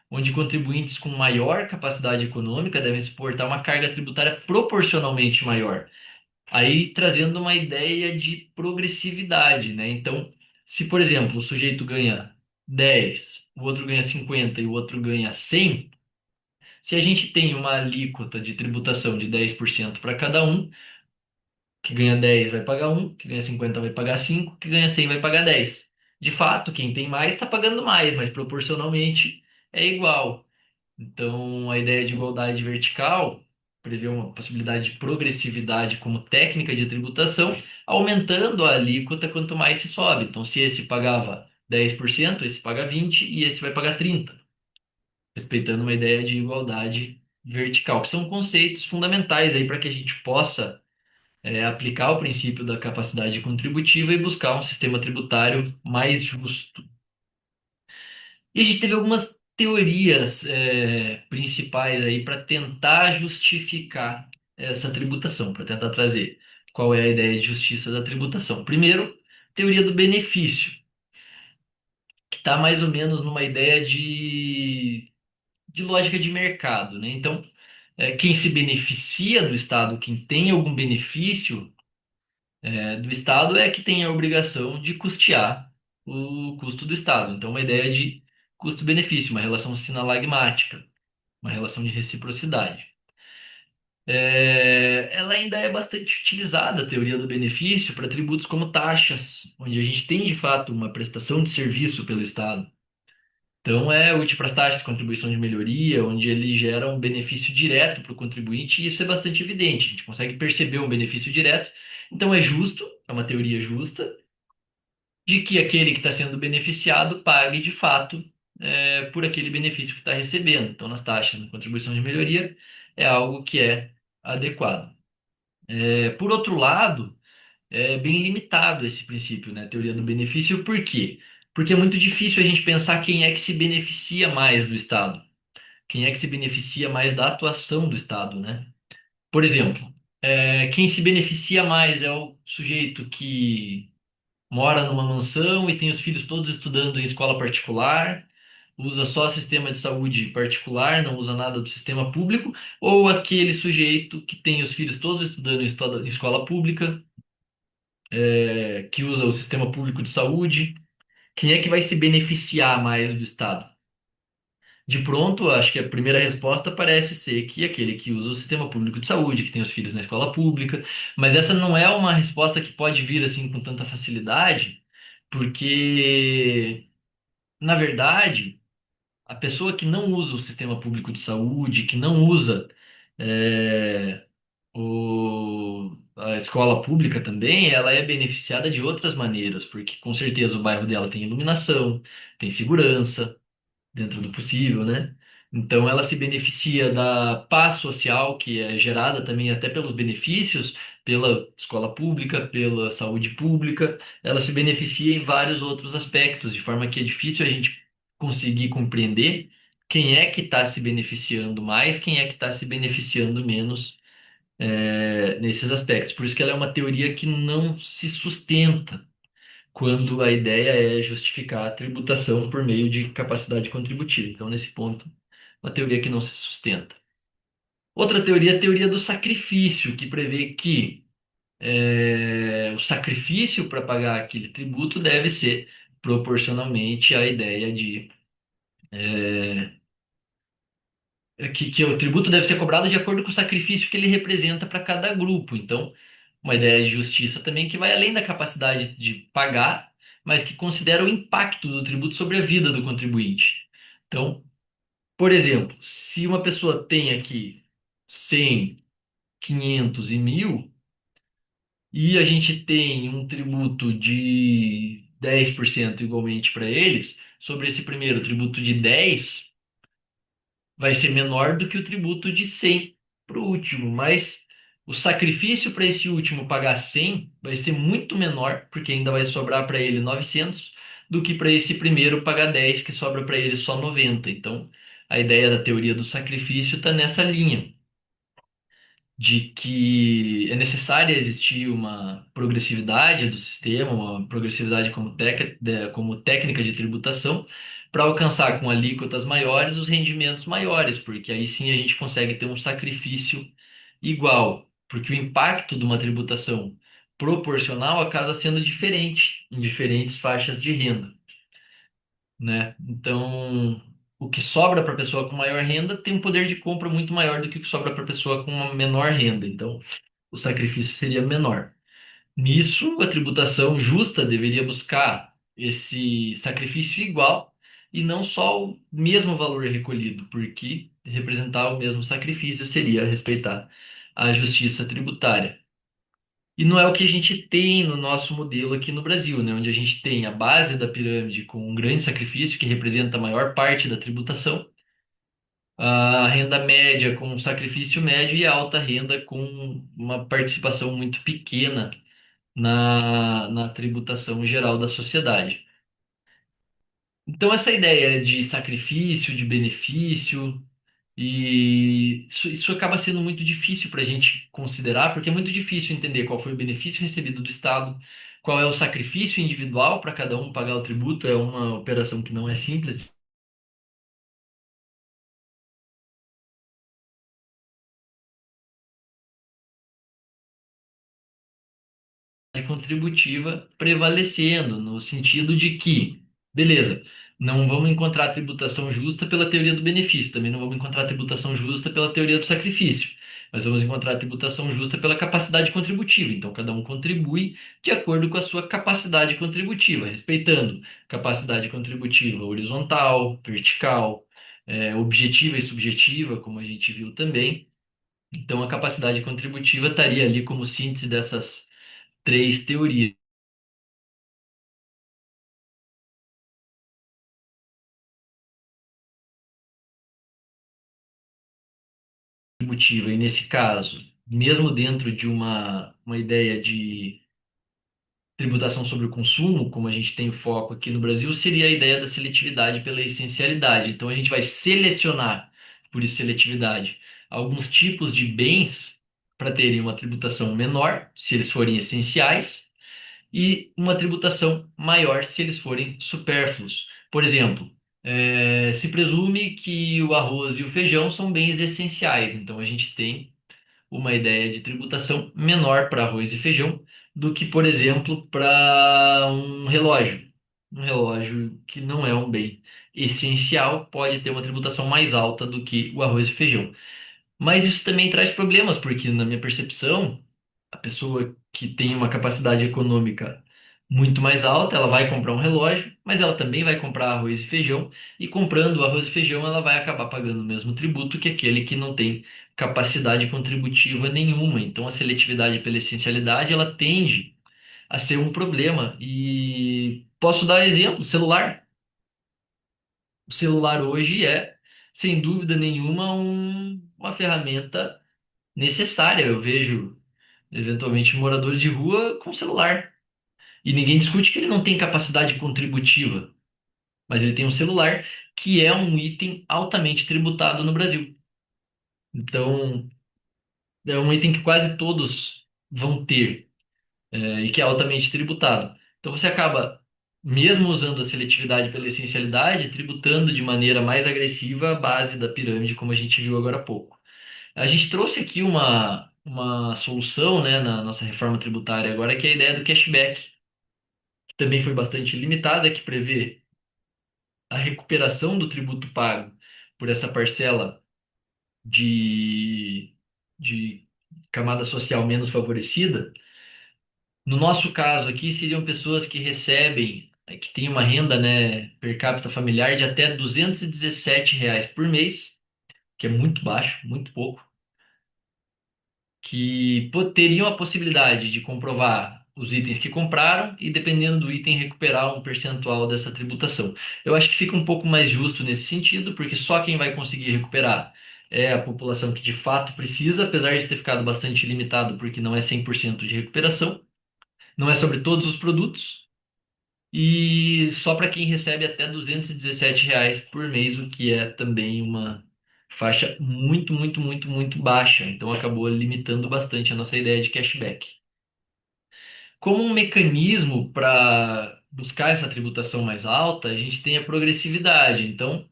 onde contribuintes com maior capacidade econômica devem suportar uma carga tributária proporcionalmente maior. Aí trazendo uma ideia de progressividade, né? Então, se por exemplo o sujeito ganha 10, o outro ganha 50 e o outro ganha 100, se a gente tem uma alíquota de tributação de 10% para cada um, que ganha 10 vai pagar um, que ganha 50 vai pagar 5, que ganha 100 vai pagar 10. De fato, quem tem mais está pagando mais, mas proporcionalmente é igual. Então, a ideia de igualdade vertical prevê uma possibilidade de progressividade como técnica de tributação, aumentando a alíquota quanto mais se sobe. Então, se esse pagava 10%, esse paga 20% e esse vai pagar 30%, respeitando uma ideia de igualdade vertical, que são conceitos fundamentais aí para que a gente possa aplicar o princípio da capacidade contributiva e buscar um sistema tributário mais justo. E a gente teve algumas teorias principais aí para tentar justificar essa tributação, para tentar trazer qual é a ideia de justiça da tributação. Primeiro, teoria do benefício, que está mais ou menos numa ideia de lógica de mercado, né? Então, quem se beneficia do Estado, quem tem algum benefício do Estado é que tem a obrigação de custear o custo do Estado. Então, uma ideia de custo-benefício, uma relação sinalagmática, uma relação de reciprocidade. Ela ainda é bastante utilizada, a teoria do benefício, para tributos como taxas, onde a gente tem de fato uma prestação de serviço pelo Estado. Então, é útil para as taxas, contribuição de melhoria, onde ele gera um benefício direto para o contribuinte, e isso é bastante evidente. A gente consegue perceber um benefício direto. Então, é justo, é uma teoria justa, de que aquele que está sendo beneficiado pague de fato por aquele benefício que está recebendo. Então, nas taxas, na contribuição de melhoria, é algo que é adequado. Por outro lado, é bem limitado esse princípio, né, a teoria do benefício, por quê? Porque é muito difícil a gente pensar quem é que se beneficia mais do Estado, quem é que se beneficia mais da atuação do Estado, né? Por exemplo, quem se beneficia mais é o sujeito que mora numa mansão e tem os filhos todos estudando em escola particular, usa só sistema de saúde particular, não usa nada do sistema público, ou aquele sujeito que tem os filhos todos estudando em escola pública, que usa o sistema público de saúde, quem é que vai se beneficiar mais do Estado? De pronto, acho que a primeira resposta parece ser que aquele que usa o sistema público de saúde, que tem os filhos na escola pública, mas essa não é uma resposta que pode vir assim com tanta facilidade, porque, na verdade, a pessoa que não usa o sistema público de saúde, que não usa é, a escola pública também, ela é beneficiada de outras maneiras, porque com certeza o bairro dela tem iluminação, tem segurança dentro do possível, né? Então ela se beneficia da paz social que é gerada também até pelos benefícios, pela escola pública, pela saúde pública, ela se beneficia em vários outros aspectos, de forma que é difícil a gente conseguir compreender quem é que está se beneficiando mais, quem é que está se beneficiando menos, nesses aspectos. Por isso que ela é uma teoria que não se sustenta quando a ideia é justificar a tributação por meio de capacidade contributiva. Então, nesse ponto, uma teoria que não se sustenta. Outra teoria é a teoria do sacrifício, que prevê que o sacrifício para pagar aquele tributo deve ser proporcionalmente à ideia de que o tributo deve ser cobrado de acordo com o sacrifício que ele representa para cada grupo. Então, uma ideia de justiça também que vai além da capacidade de pagar, mas que considera o impacto do tributo sobre a vida do contribuinte. Então, por exemplo, se uma pessoa tem aqui 100, 500 e 1.000, e a gente tem um tributo de 10% igualmente para eles, sobre esse primeiro tributo de 10 vai ser menor do que o tributo de 100 para o último, mas o sacrifício para esse último pagar 100 vai ser muito menor, porque ainda vai sobrar para ele 900, do que para esse primeiro pagar 10, que sobra para ele só 90. Então, a ideia da teoria do sacrifício está nessa linha, de que é necessária existir uma progressividade do sistema, uma progressividade como técnica de tributação, para alcançar com alíquotas maiores os rendimentos maiores, porque aí sim a gente consegue ter um sacrifício igual. porque o impacto de uma tributação proporcional acaba sendo diferente em diferentes faixas de renda, né? Então, o que sobra para a pessoa com maior renda tem um poder de compra muito maior do que o que sobra para a pessoa com uma menor renda. Então, o sacrifício seria menor. Nisso, a tributação justa deveria buscar esse sacrifício igual e não só o mesmo valor recolhido, porque representar o mesmo sacrifício seria respeitar a justiça tributária. E não é o que a gente tem no nosso modelo aqui no Brasil, né? Onde a gente tem a base da pirâmide com um grande sacrifício, que representa a maior parte da tributação, a renda média com um sacrifício médio e a alta renda com uma participação muito pequena na tributação geral da sociedade. Então, essa ideia de sacrifício, de benefício, e isso acaba sendo muito difícil para a gente considerar, porque é muito difícil entender qual foi o benefício recebido do Estado, qual é o sacrifício individual para cada um pagar o tributo, é uma operação que não é simples. Contributiva prevalecendo, no sentido de que, beleza, não vamos encontrar tributação justa pela teoria do benefício, também não vamos encontrar tributação justa pela teoria do sacrifício, mas vamos encontrar tributação justa pela capacidade contributiva. Então, cada um contribui de acordo com a sua capacidade contributiva, respeitando capacidade contributiva horizontal, vertical, objetiva e subjetiva, como a gente viu também. Então, a capacidade contributiva estaria ali como síntese dessas três teorias. Contributiva. E nesse caso, mesmo dentro de uma ideia de tributação sobre o consumo, como a gente tem foco aqui no Brasil, seria a ideia da seletividade pela essencialidade. Então a gente vai selecionar, por isso seletividade, alguns tipos de bens para terem uma tributação menor, se eles forem essenciais, e uma tributação maior se eles forem supérfluos. Por exemplo, se presume que o arroz e o feijão são bens essenciais, então a gente tem uma ideia de tributação menor para arroz e feijão do que, por exemplo, para um relógio. Um relógio que não é um bem essencial pode ter uma tributação mais alta do que o arroz e feijão. Mas isso também traz problemas, porque, na minha percepção, a pessoa que tem uma capacidade econômica muito mais alta, ela vai comprar um relógio, mas ela também vai comprar arroz e feijão, e comprando arroz e feijão, ela vai acabar pagando o mesmo tributo que aquele que não tem capacidade contributiva nenhuma. Então, a seletividade pela essencialidade, ela tende a ser um problema. E posso dar exemplo, celular. O celular hoje é, sem dúvida nenhuma, uma ferramenta necessária. Eu vejo, eventualmente, moradores de rua com celular. E ninguém discute que ele não tem capacidade contributiva, mas ele tem um celular que é um item altamente tributado no Brasil. Então, é um item que quase todos vão ter, e que é altamente tributado. Então, você acaba, mesmo usando a seletividade pela essencialidade, tributando de maneira mais agressiva a base da pirâmide, como a gente viu agora há pouco. A gente trouxe aqui uma solução, né, na nossa reforma tributária agora, que é a ideia do cashback, que também foi bastante limitada, que prevê a recuperação do tributo pago por essa parcela de, de camada social menos favorecida. No nosso caso aqui, seriam pessoas que recebem, que têm uma renda, né, per capita familiar de até R$ 217 por mês, que é muito baixo, muito pouco, que teriam a possibilidade de comprovar os itens que compraram e, dependendo do item, recuperar um percentual dessa tributação. Eu acho que fica um pouco mais justo nesse sentido, porque só quem vai conseguir recuperar é a população que de fato precisa, apesar de ter ficado bastante limitado, porque não é 100% de recuperação, não é sobre todos os produtos, e só para quem recebe até R$ 217 por mês, o que é também uma faixa muito, muito, muito, muito baixa. Então acabou limitando bastante a nossa ideia de cashback. Como um mecanismo para buscar essa tributação mais alta, a gente tem a progressividade. Então,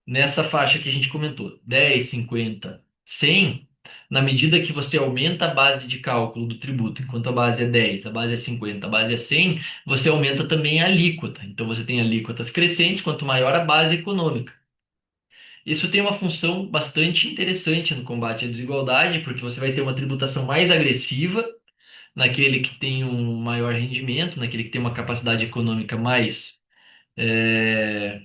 nessa faixa que a gente comentou, 10, 50, 100. Na medida que você aumenta a base de cálculo do tributo, enquanto a base é 10, a base é 50, a base é 100, você aumenta também a alíquota. Então você tem alíquotas crescentes, quanto maior a base econômica. Isso tem uma função bastante interessante no combate à desigualdade, porque você vai ter uma tributação mais agressiva naquele que tem um maior rendimento, naquele que tem uma capacidade econômica mais é,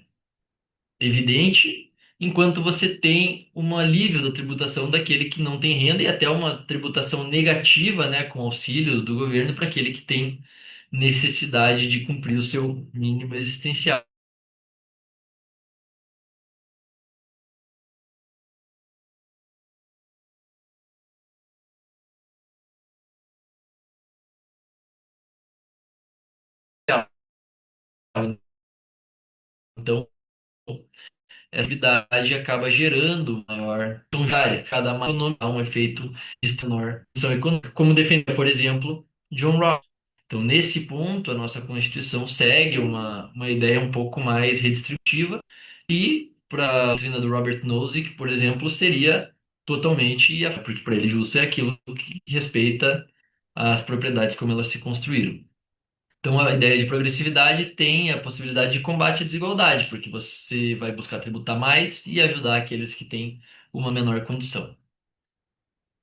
evidente, enquanto você tem um alívio da tributação daquele que não tem renda e até uma tributação negativa, né, com auxílios do governo para aquele que tem necessidade de cumprir o seu mínimo existencial. Então, essa atividade acaba gerando maior área. Cada uma econômica há um efeito de menor função econômica, como defendeu, por exemplo, John Rawls. Então, nesse ponto, a nossa Constituição segue uma ideia um pouco mais redistributiva e, para a doutrina do Robert Nozick, por exemplo, seria totalmente, porque para ele justo é aquilo que respeita as propriedades como elas se construíram. Então, a ideia de progressividade tem a possibilidade de combate à desigualdade, porque você vai buscar tributar mais e ajudar aqueles que têm uma menor condição.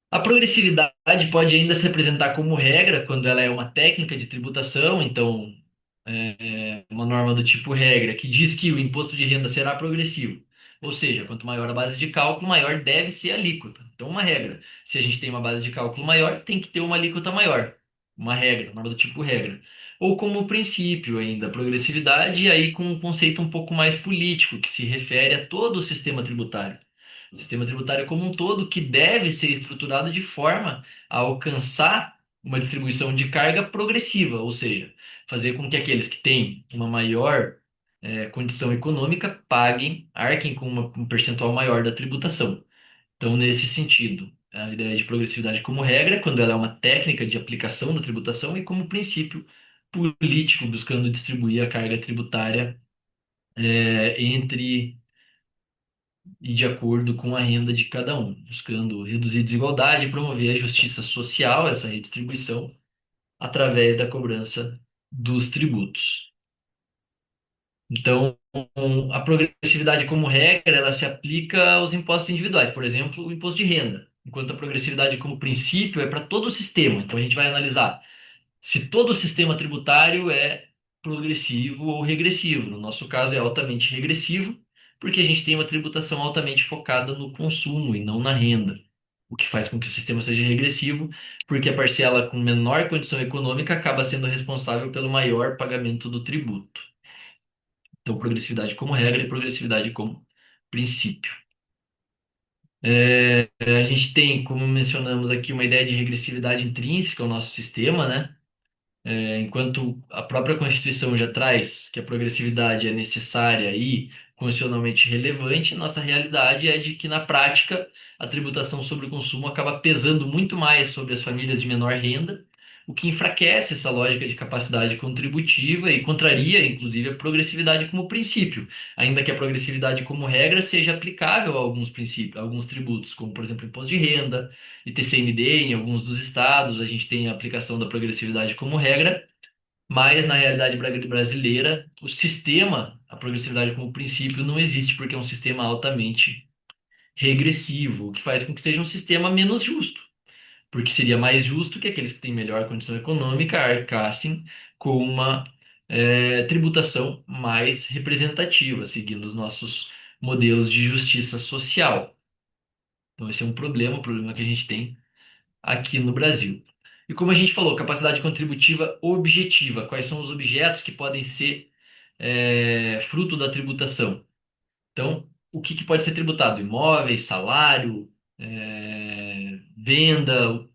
A progressividade pode ainda se representar como regra quando ela é uma técnica de tributação, então, uma norma do tipo regra, que diz que o imposto de renda será progressivo. Ou seja, quanto maior a base de cálculo, maior deve ser a alíquota. Então, uma regra. Se a gente tem uma base de cálculo maior, tem que ter uma alíquota maior. Uma regra, norma do tipo regra. Ou como princípio ainda, progressividade, e aí com um conceito um pouco mais político, que se refere a todo o sistema tributário. O sistema tributário como um todo, que deve ser estruturado de forma a alcançar uma distribuição de carga progressiva, ou seja, fazer com que aqueles que têm uma maior condição econômica paguem, arquem com um percentual maior da tributação. Então, nesse sentido, a ideia de progressividade como regra, quando ela é uma técnica de aplicação da tributação, e como princípio político, buscando distribuir a carga tributária entre e de acordo com a renda de cada um, buscando reduzir desigualdade e promover a justiça social, essa redistribuição, através da cobrança dos tributos. Então, a progressividade como regra, ela se aplica aos impostos individuais, por exemplo, o imposto de renda, enquanto a progressividade como princípio é para todo o sistema. Então, a gente vai analisar se todo o sistema tributário é progressivo ou regressivo. No nosso caso, é altamente regressivo, porque a gente tem uma tributação altamente focada no consumo e não na renda. O que faz com que o sistema seja regressivo, porque a parcela com menor condição econômica acaba sendo responsável pelo maior pagamento do tributo. Então, progressividade como regra e progressividade como princípio. A gente tem, como mencionamos aqui, uma ideia de regressividade intrínseca ao nosso sistema, né? Enquanto a própria Constituição já traz que a progressividade é necessária e constitucionalmente relevante, nossa realidade é de que, na prática, a tributação sobre o consumo acaba pesando muito mais sobre as famílias de menor renda, o que enfraquece essa lógica de capacidade contributiva e contraria, inclusive, a progressividade como princípio, ainda que a progressividade como regra seja aplicável a alguns princípios, a alguns tributos, como, por exemplo, imposto de renda e TCMD em alguns dos estados, a gente tem a aplicação da progressividade como regra, mas na realidade brasileira, o sistema, a progressividade como princípio, não existe porque é um sistema altamente regressivo, o que faz com que seja um sistema menos justo, porque seria mais justo que aqueles que têm melhor condição econômica arcassem com uma tributação mais representativa, seguindo os nossos modelos de justiça social. Então, esse é um problema que a gente tem aqui no Brasil. E como a gente falou, capacidade contributiva objetiva. Quais são os objetos que podem ser fruto da tributação? Então, o que que pode ser tributado? Imóveis, salário, venda,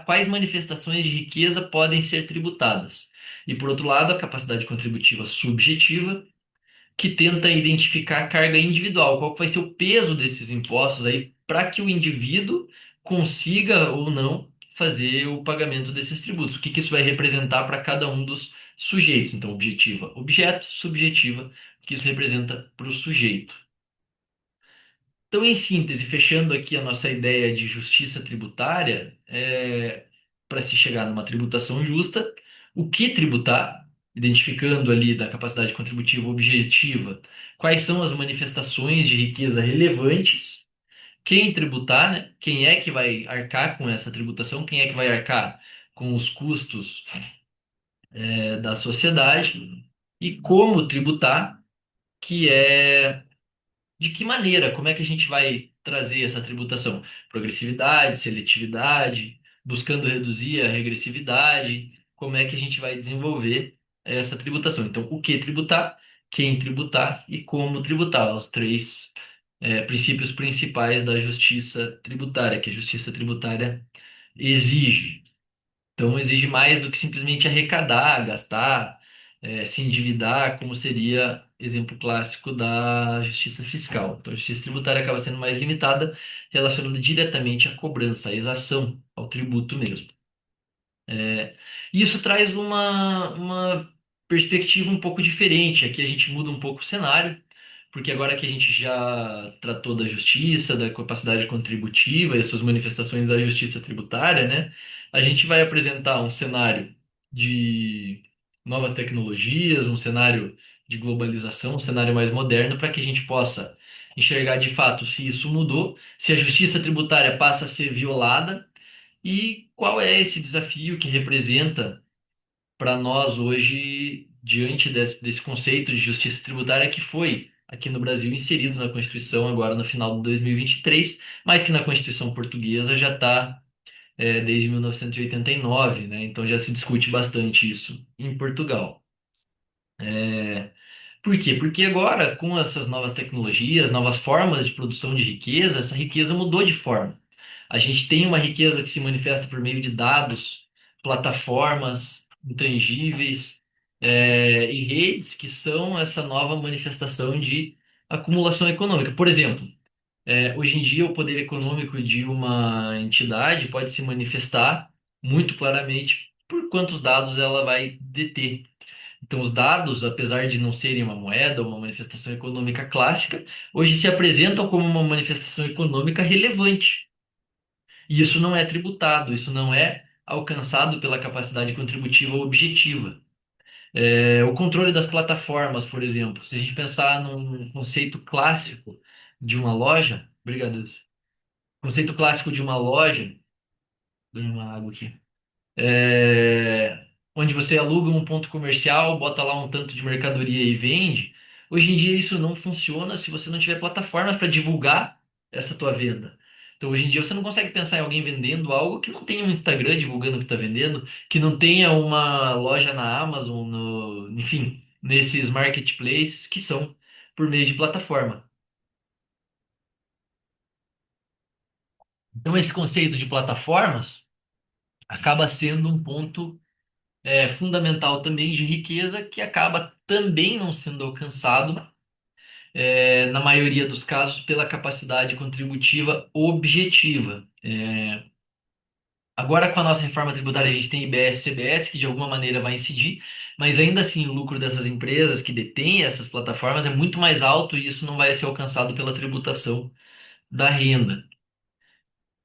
quais manifestações de riqueza podem ser tributadas? E por outro lado, a capacidade contributiva subjetiva, que tenta identificar a carga individual, qual que vai ser o peso desses impostos aí para que o indivíduo consiga ou não fazer o pagamento desses tributos. O que que isso vai representar para cada um dos sujeitos? Então, objetiva, objeto, subjetiva, o que isso representa para o sujeito. Então, em síntese, fechando aqui a nossa ideia de justiça tributária, para se chegar numa tributação justa, o que tributar, identificando ali da capacidade contributiva objetiva, quais são as manifestações de riqueza relevantes, quem tributar, né? Quem é que vai arcar com essa tributação, quem é que vai arcar com os custos, da sociedade, e como tributar, que é de que maneira? Como é que a gente vai trazer essa tributação? Progressividade, seletividade, buscando reduzir a regressividade. Como é que a gente vai desenvolver essa tributação? Então, o que tributar, quem tributar e como tributar, os três princípios principais da justiça tributária, que a justiça tributária exige. Então, exige mais do que simplesmente arrecadar, gastar, se endividar, como seria exemplo clássico da justiça fiscal. Então, a justiça tributária acaba sendo mais limitada, relacionando diretamente à cobrança, à exação, ao tributo mesmo. E isso traz uma perspectiva um pouco diferente. Aqui a gente muda um pouco o cenário, porque agora que a gente já tratou da justiça, da capacidade contributiva e as suas manifestações da justiça tributária, né? A gente vai apresentar um cenário de novas tecnologias, um cenário de globalização, um cenário mais moderno, para que a gente possa enxergar de fato se isso mudou, se a justiça tributária passa a ser violada e qual é esse desafio que representa para nós hoje, diante desse conceito de justiça tributária que foi aqui no Brasil inserido na Constituição agora no final de 2023, mas que na Constituição portuguesa já está desde 1989, né? Então já se discute bastante isso em Portugal. Por quê? Porque agora, com essas novas tecnologias, novas formas de produção de riqueza, essa riqueza mudou de forma. A gente tem uma riqueza que se manifesta por meio de dados, plataformas intangíveis, e redes que são essa nova manifestação de acumulação econômica. Por exemplo, hoje em dia o poder econômico de uma entidade pode se manifestar muito claramente por quantos dados ela vai deter. Então, os dados, apesar de não serem uma moeda ou uma manifestação econômica clássica, hoje se apresentam como uma manifestação econômica relevante. E isso não é tributado, isso não é alcançado pela capacidade contributiva objetiva. O controle das plataformas, por exemplo, se a gente pensar num conceito clássico de uma loja, obrigado. Conceito clássico de uma loja, dou uma água aqui. Onde você aluga um ponto comercial, bota lá um tanto de mercadoria e vende. Hoje em dia isso não funciona se você não tiver plataformas para divulgar essa tua venda. Então hoje em dia você não consegue pensar em alguém vendendo algo que não tenha um Instagram divulgando o que está vendendo, que não tenha uma loja na Amazon, enfim, nesses marketplaces que são por meio de plataforma. Então esse conceito de plataformas acaba sendo um ponto fundamental também de riqueza que acaba também não sendo alcançado, na maioria dos casos, pela capacidade contributiva objetiva. Agora, com a nossa reforma tributária, a gente tem IBS e CBS, que de alguma maneira vai incidir, mas ainda assim o lucro dessas empresas que detêm essas plataformas é muito mais alto e isso não vai ser alcançado pela tributação da renda.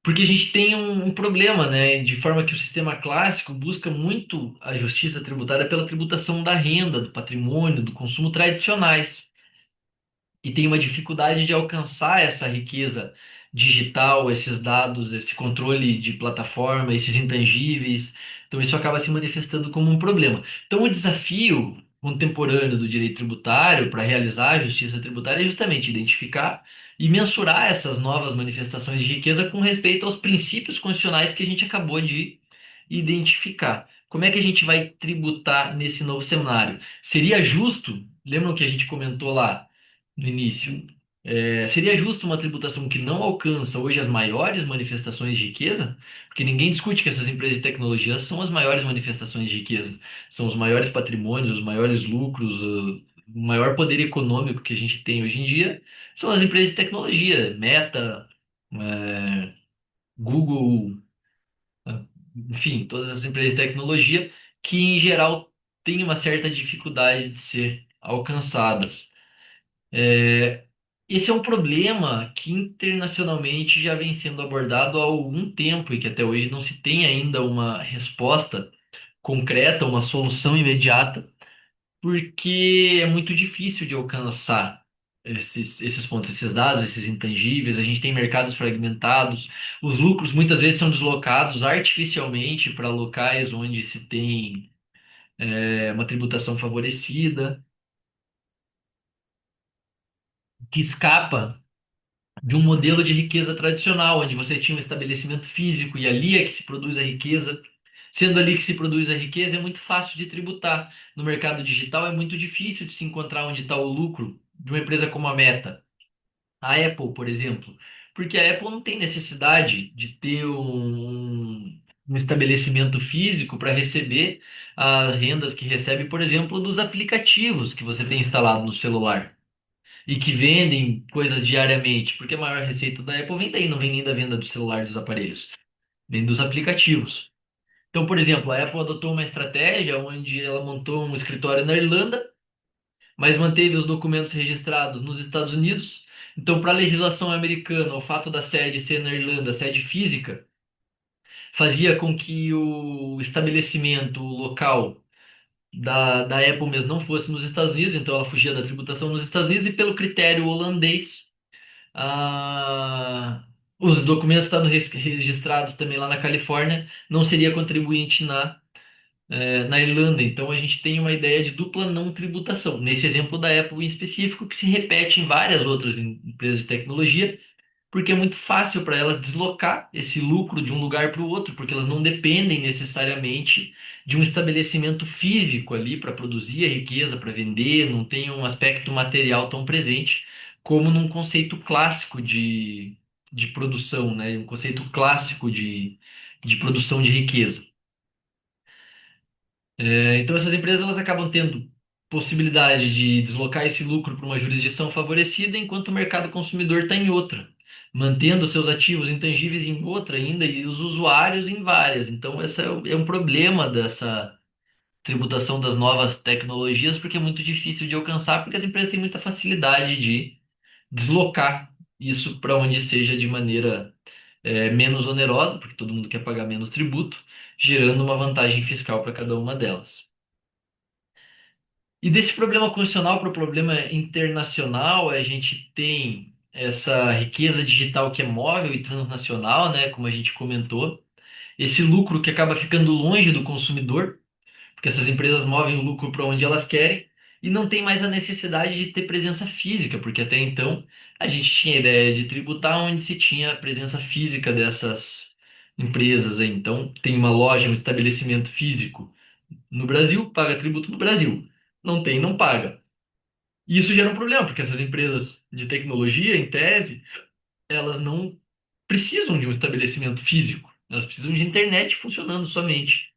Porque a gente tem um problema, né? De forma que o sistema clássico busca muito a justiça tributária pela tributação da renda, do patrimônio, do consumo tradicionais e tem uma dificuldade de alcançar essa riqueza digital, esses dados, esse controle de plataforma, esses intangíveis. Então, isso acaba se manifestando como um problema. Então, o desafio contemporâneo do direito tributário para realizar a justiça tributária é justamente identificar e mensurar essas novas manifestações de riqueza com respeito aos princípios constitucionais que a gente acabou de identificar. Como é que a gente vai tributar nesse novo cenário? Seria justo, lembram que a gente comentou lá no início? Seria justo uma tributação que não alcança hoje as maiores manifestações de riqueza? Porque ninguém discute que essas empresas de tecnologia são as maiores manifestações de riqueza, são os maiores patrimônios, os maiores lucros, o maior poder econômico que a gente tem hoje em dia são as empresas de tecnologia, Meta, Google, ah, enfim, todas as empresas de tecnologia que em geral têm uma certa dificuldade de ser alcançadas. Esse é um problema que internacionalmente já vem sendo abordado há algum tempo e que até hoje não se tem ainda uma resposta concreta, uma solução imediata, porque é muito difícil de alcançar esses pontos, esses dados, esses intangíveis. A gente tem mercados fragmentados, os lucros muitas vezes são deslocados artificialmente para locais onde se tem uma tributação favorecida, que escapa de um modelo de riqueza tradicional, onde você tinha um estabelecimento físico e ali é que se produz a riqueza. Sendo ali que se produz a riqueza, é muito fácil de tributar. No mercado digital é muito difícil de se encontrar onde está o lucro de uma empresa como a Meta. A Apple, por exemplo. Porque a Apple não tem necessidade de ter um estabelecimento físico para receber as rendas que recebe, por exemplo, dos aplicativos que você tem instalado no celular e que vendem coisas diariamente, porque a maior receita da Apple vem daí, não vem nem da venda do celular e dos aparelhos, vem dos aplicativos. Então, por exemplo, a Apple adotou uma estratégia onde ela montou um escritório na Irlanda, mas manteve os documentos registrados nos Estados Unidos. Então, para a legislação americana, o fato da sede ser na Irlanda, sede física, fazia com que o estabelecimento local da Apple mesmo não fosse nos Estados Unidos, então ela fugia da tributação nos Estados Unidos, e pelo critério holandês, ah, os documentos estando registrados também lá na Califórnia, não seria contribuinte na Irlanda. Então a gente tem uma ideia de dupla não tributação. Nesse exemplo da Apple em específico, que se repete em várias outras empresas de tecnologia, porque é muito fácil para elas deslocar esse lucro de um lugar para o outro, porque elas não dependem necessariamente de um estabelecimento físico ali para produzir a riqueza, para vender, não tem um aspecto material tão presente como num conceito clássico de produção, né? Um conceito clássico de produção de riqueza. Então essas empresas elas acabam tendo possibilidade de deslocar esse lucro para uma jurisdição favorecida, enquanto o mercado consumidor está em outra, mantendo seus ativos intangíveis em outra ainda e os usuários em várias. Então esse é um problema dessa tributação das novas tecnologias, porque é muito difícil de alcançar, porque as empresas têm muita facilidade de deslocar isso para onde seja de maneira menos onerosa, porque todo mundo quer pagar menos tributo, gerando uma vantagem fiscal para cada uma delas. E desse problema constitucional para o problema internacional, a gente tem essa riqueza digital que é móvel e transnacional, né, como a gente comentou, esse lucro que acaba ficando longe do consumidor, porque essas empresas movem o lucro para onde elas querem e não tem mais a necessidade de ter presença física, porque até então a gente tinha a ideia de tributar onde se tinha a presença física dessas empresas aí. Então, tem uma loja, um estabelecimento físico no Brasil, paga tributo no Brasil. Não tem, não paga. E isso gera um problema, porque essas empresas de tecnologia, em tese, elas não precisam de um estabelecimento físico. Elas precisam de internet funcionando somente.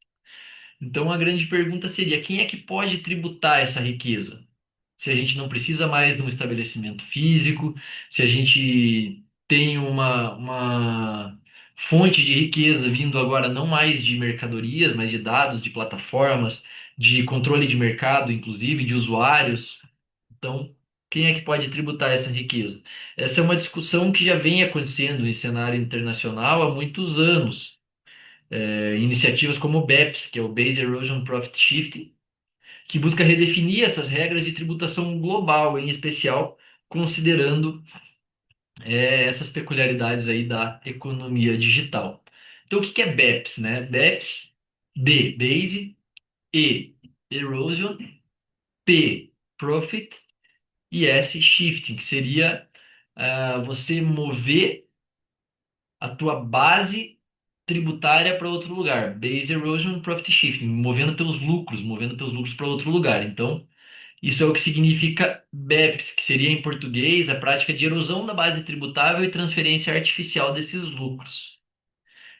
Então a grande pergunta seria: quem é que pode tributar essa riqueza? Se a gente não precisa mais de um estabelecimento físico, se a gente tem uma fonte de riqueza vindo agora não mais de mercadorias, mas de dados, de plataformas, de controle de mercado, inclusive de usuários. Então, quem é que pode tributar essa riqueza? Essa é uma discussão que já vem acontecendo em cenário internacional há muitos anos. Iniciativas como o BEPS, que é o Base Erosion Profit Shifting, que busca redefinir essas regras de tributação global, em especial considerando essas peculiaridades aí da economia digital. Então, o que que é BEPS, né? BEPS, B, Base, E, Erosion, P, Profit e S, Shifting, que seria você mover a tua base tributária para outro lugar. Base Erosion, Profit Shifting, movendo teus lucros para outro lugar. Então, isso é o que significa BEPS, que seria em português a prática de erosão da base tributável e transferência artificial desses lucros,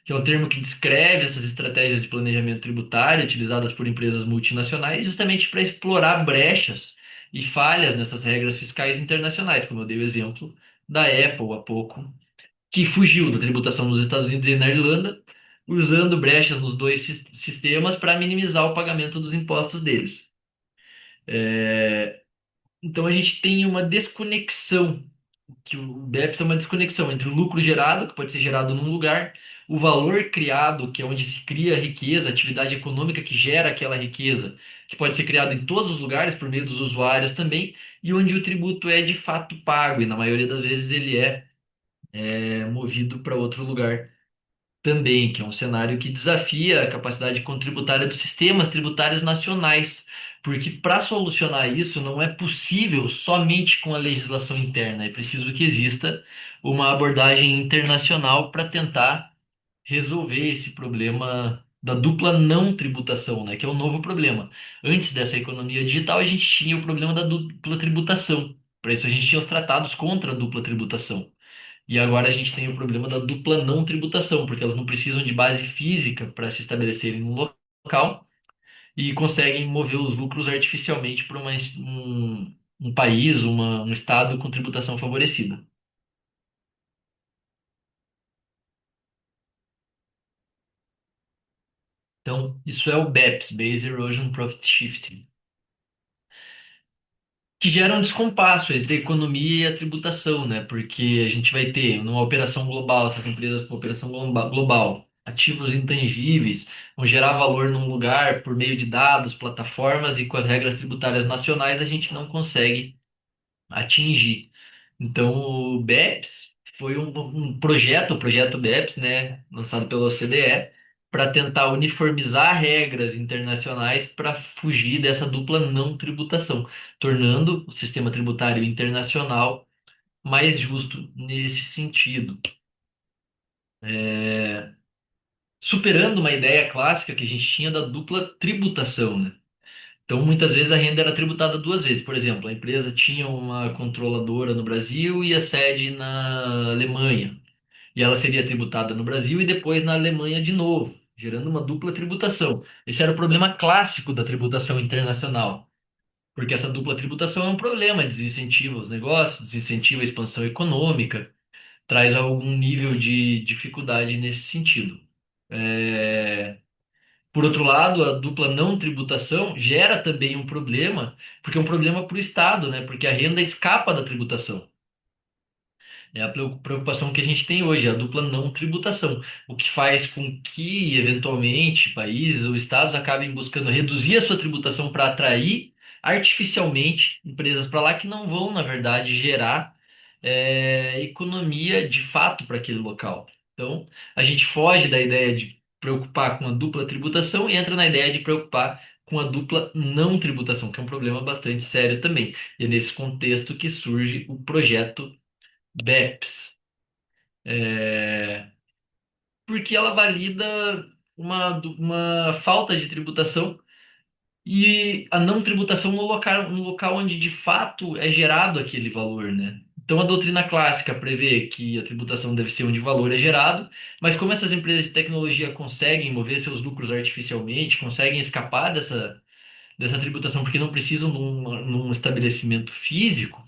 que é um termo que descreve essas estratégias de planejamento tributário utilizadas por empresas multinacionais justamente para explorar brechas e falhas nessas regras fiscais internacionais, como eu dei o exemplo da Apple há pouco, que fugiu da tributação nos Estados Unidos e na Irlanda, usando brechas nos dois sistemas para minimizar o pagamento dos impostos deles. Então a gente tem uma desconexão que o BEPS é uma desconexão entre o lucro gerado, que pode ser gerado num lugar, o valor criado, que é onde se cria a riqueza, a atividade econômica que gera aquela riqueza, que pode ser criado em todos os lugares por meio dos usuários também, e onde o tributo é de fato pago, e na maioria das vezes ele é movido para outro lugar também, que é um cenário que desafia a capacidade contributária dos sistemas tributários nacionais, porque para solucionar isso não é possível somente com a legislação interna, é preciso que exista uma abordagem internacional para tentar resolver esse problema da dupla não tributação, né, que é o novo problema. Antes dessa economia digital, a gente tinha o problema da dupla tributação. Para isso, a gente tinha os tratados contra a dupla tributação. E agora a gente tem o problema da dupla não tributação, porque elas não precisam de base física para se estabelecerem no local e conseguem mover os lucros artificialmente para um país, um estado com tributação favorecida. Então, isso é o BEPS, Base Erosion Profit Shifting, que gera um descompasso entre a economia e a tributação, né? Porque a gente vai ter, numa operação global, essas empresas com operação global, ativos intangíveis, vão gerar valor num lugar por meio de dados, plataformas e com as regras tributárias nacionais a gente não consegue atingir. Então, o BEPS foi um projeto, o projeto BEPS, né, lançado pela OCDE, para tentar uniformizar regras internacionais para fugir dessa dupla não tributação, tornando o sistema tributário internacional mais justo nesse sentido. Superando uma ideia clássica que a gente tinha da dupla tributação, né? Então, muitas vezes a renda era tributada duas vezes. Por exemplo, a empresa tinha uma controladora no Brasil e a sede na Alemanha. E ela seria tributada no Brasil e depois na Alemanha de novo, gerando uma dupla tributação. Esse era o problema clássico da tributação internacional, porque essa dupla tributação é um problema, desincentiva os negócios, desincentiva a expansão econômica, traz algum nível de dificuldade nesse sentido. É, Por outro lado, a dupla não tributação gera também um problema, porque é um problema para o Estado, né? Porque a renda escapa da tributação. É a preocupação que a gente tem hoje, a dupla não tributação, o que faz com que, eventualmente, países ou estados acabem buscando reduzir a sua tributação para atrair artificialmente empresas para lá que não vão, na verdade, gerar economia de fato para aquele local. Então, a gente foge da ideia de preocupar com a dupla tributação e entra na ideia de preocupar com a dupla não tributação, que é um problema bastante sério também. E é nesse contexto que surge o projeto BEPS, porque ela valida uma falta de tributação e a não tributação no local onde de fato é gerado aquele valor, né? Então a doutrina clássica prevê que a tributação deve ser onde o valor é gerado, mas como essas empresas de tecnologia conseguem mover seus lucros artificialmente, conseguem escapar dessa tributação porque não precisam num estabelecimento físico.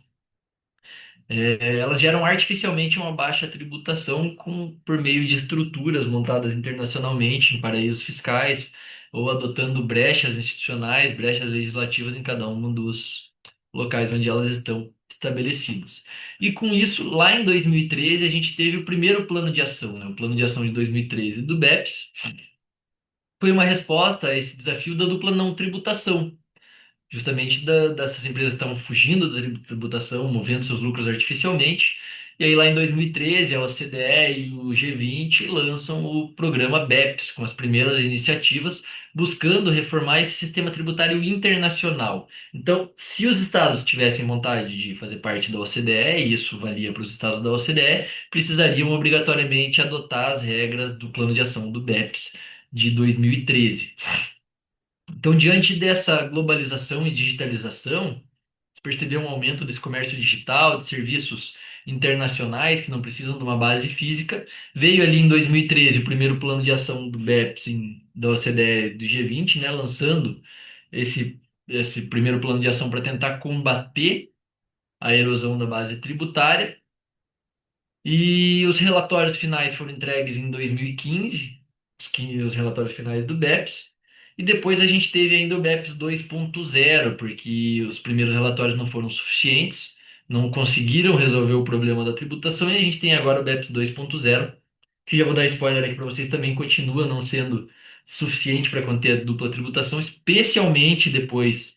Elas geram artificialmente uma baixa tributação por meio de estruturas montadas internacionalmente em paraísos fiscais ou adotando brechas institucionais, brechas legislativas em cada um dos locais onde elas estão estabelecidas. E com isso, lá em 2013, a gente teve o primeiro plano de ação, né? O plano de ação de 2013 do BEPS foi uma resposta a esse desafio da dupla não tributação justamente dessas empresas que estavam fugindo da tributação, movendo seus lucros artificialmente. E aí, lá em 2013, a OCDE e o G20 lançam o programa BEPS, com as primeiras iniciativas, buscando reformar esse sistema tributário internacional. Então, se os estados tivessem vontade de fazer parte da OCDE, e isso valia para os estados da OCDE, precisariam obrigatoriamente adotar as regras do plano de ação do BEPS de 2013. Então, diante dessa globalização e digitalização, se percebeu um aumento desse comércio digital, de serviços internacionais que não precisam de uma base física. Veio ali em 2013 o primeiro plano de ação do BEPS, da OCDE, do G20, né, lançando esse primeiro plano de ação para tentar combater a erosão da base tributária. E os relatórios finais foram entregues em 2015, os relatórios finais do BEPS. E depois a gente teve ainda o BEPS 2.0, porque os primeiros relatórios não foram suficientes. não conseguiram resolver o problema da tributação e a gente tem agora o BEPS 2.0, que já vou dar spoiler aqui para vocês também, continua não sendo suficiente para conter a dupla tributação, especialmente depois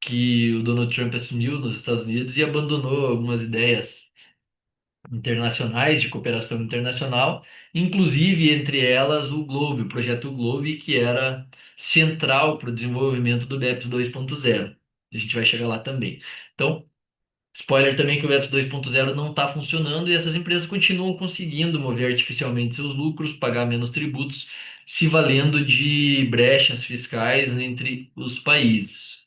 que o Donald Trump assumiu nos Estados Unidos e abandonou algumas ideias internacionais de cooperação internacional, inclusive entre elas o Globe, o projeto Globe, que era central para o desenvolvimento do BEPS 2.0. A gente vai chegar lá também. Então, spoiler também que o BEPS 2.0 não está funcionando e essas empresas continuam conseguindo mover artificialmente seus lucros, pagar menos tributos, se valendo de brechas fiscais entre os países.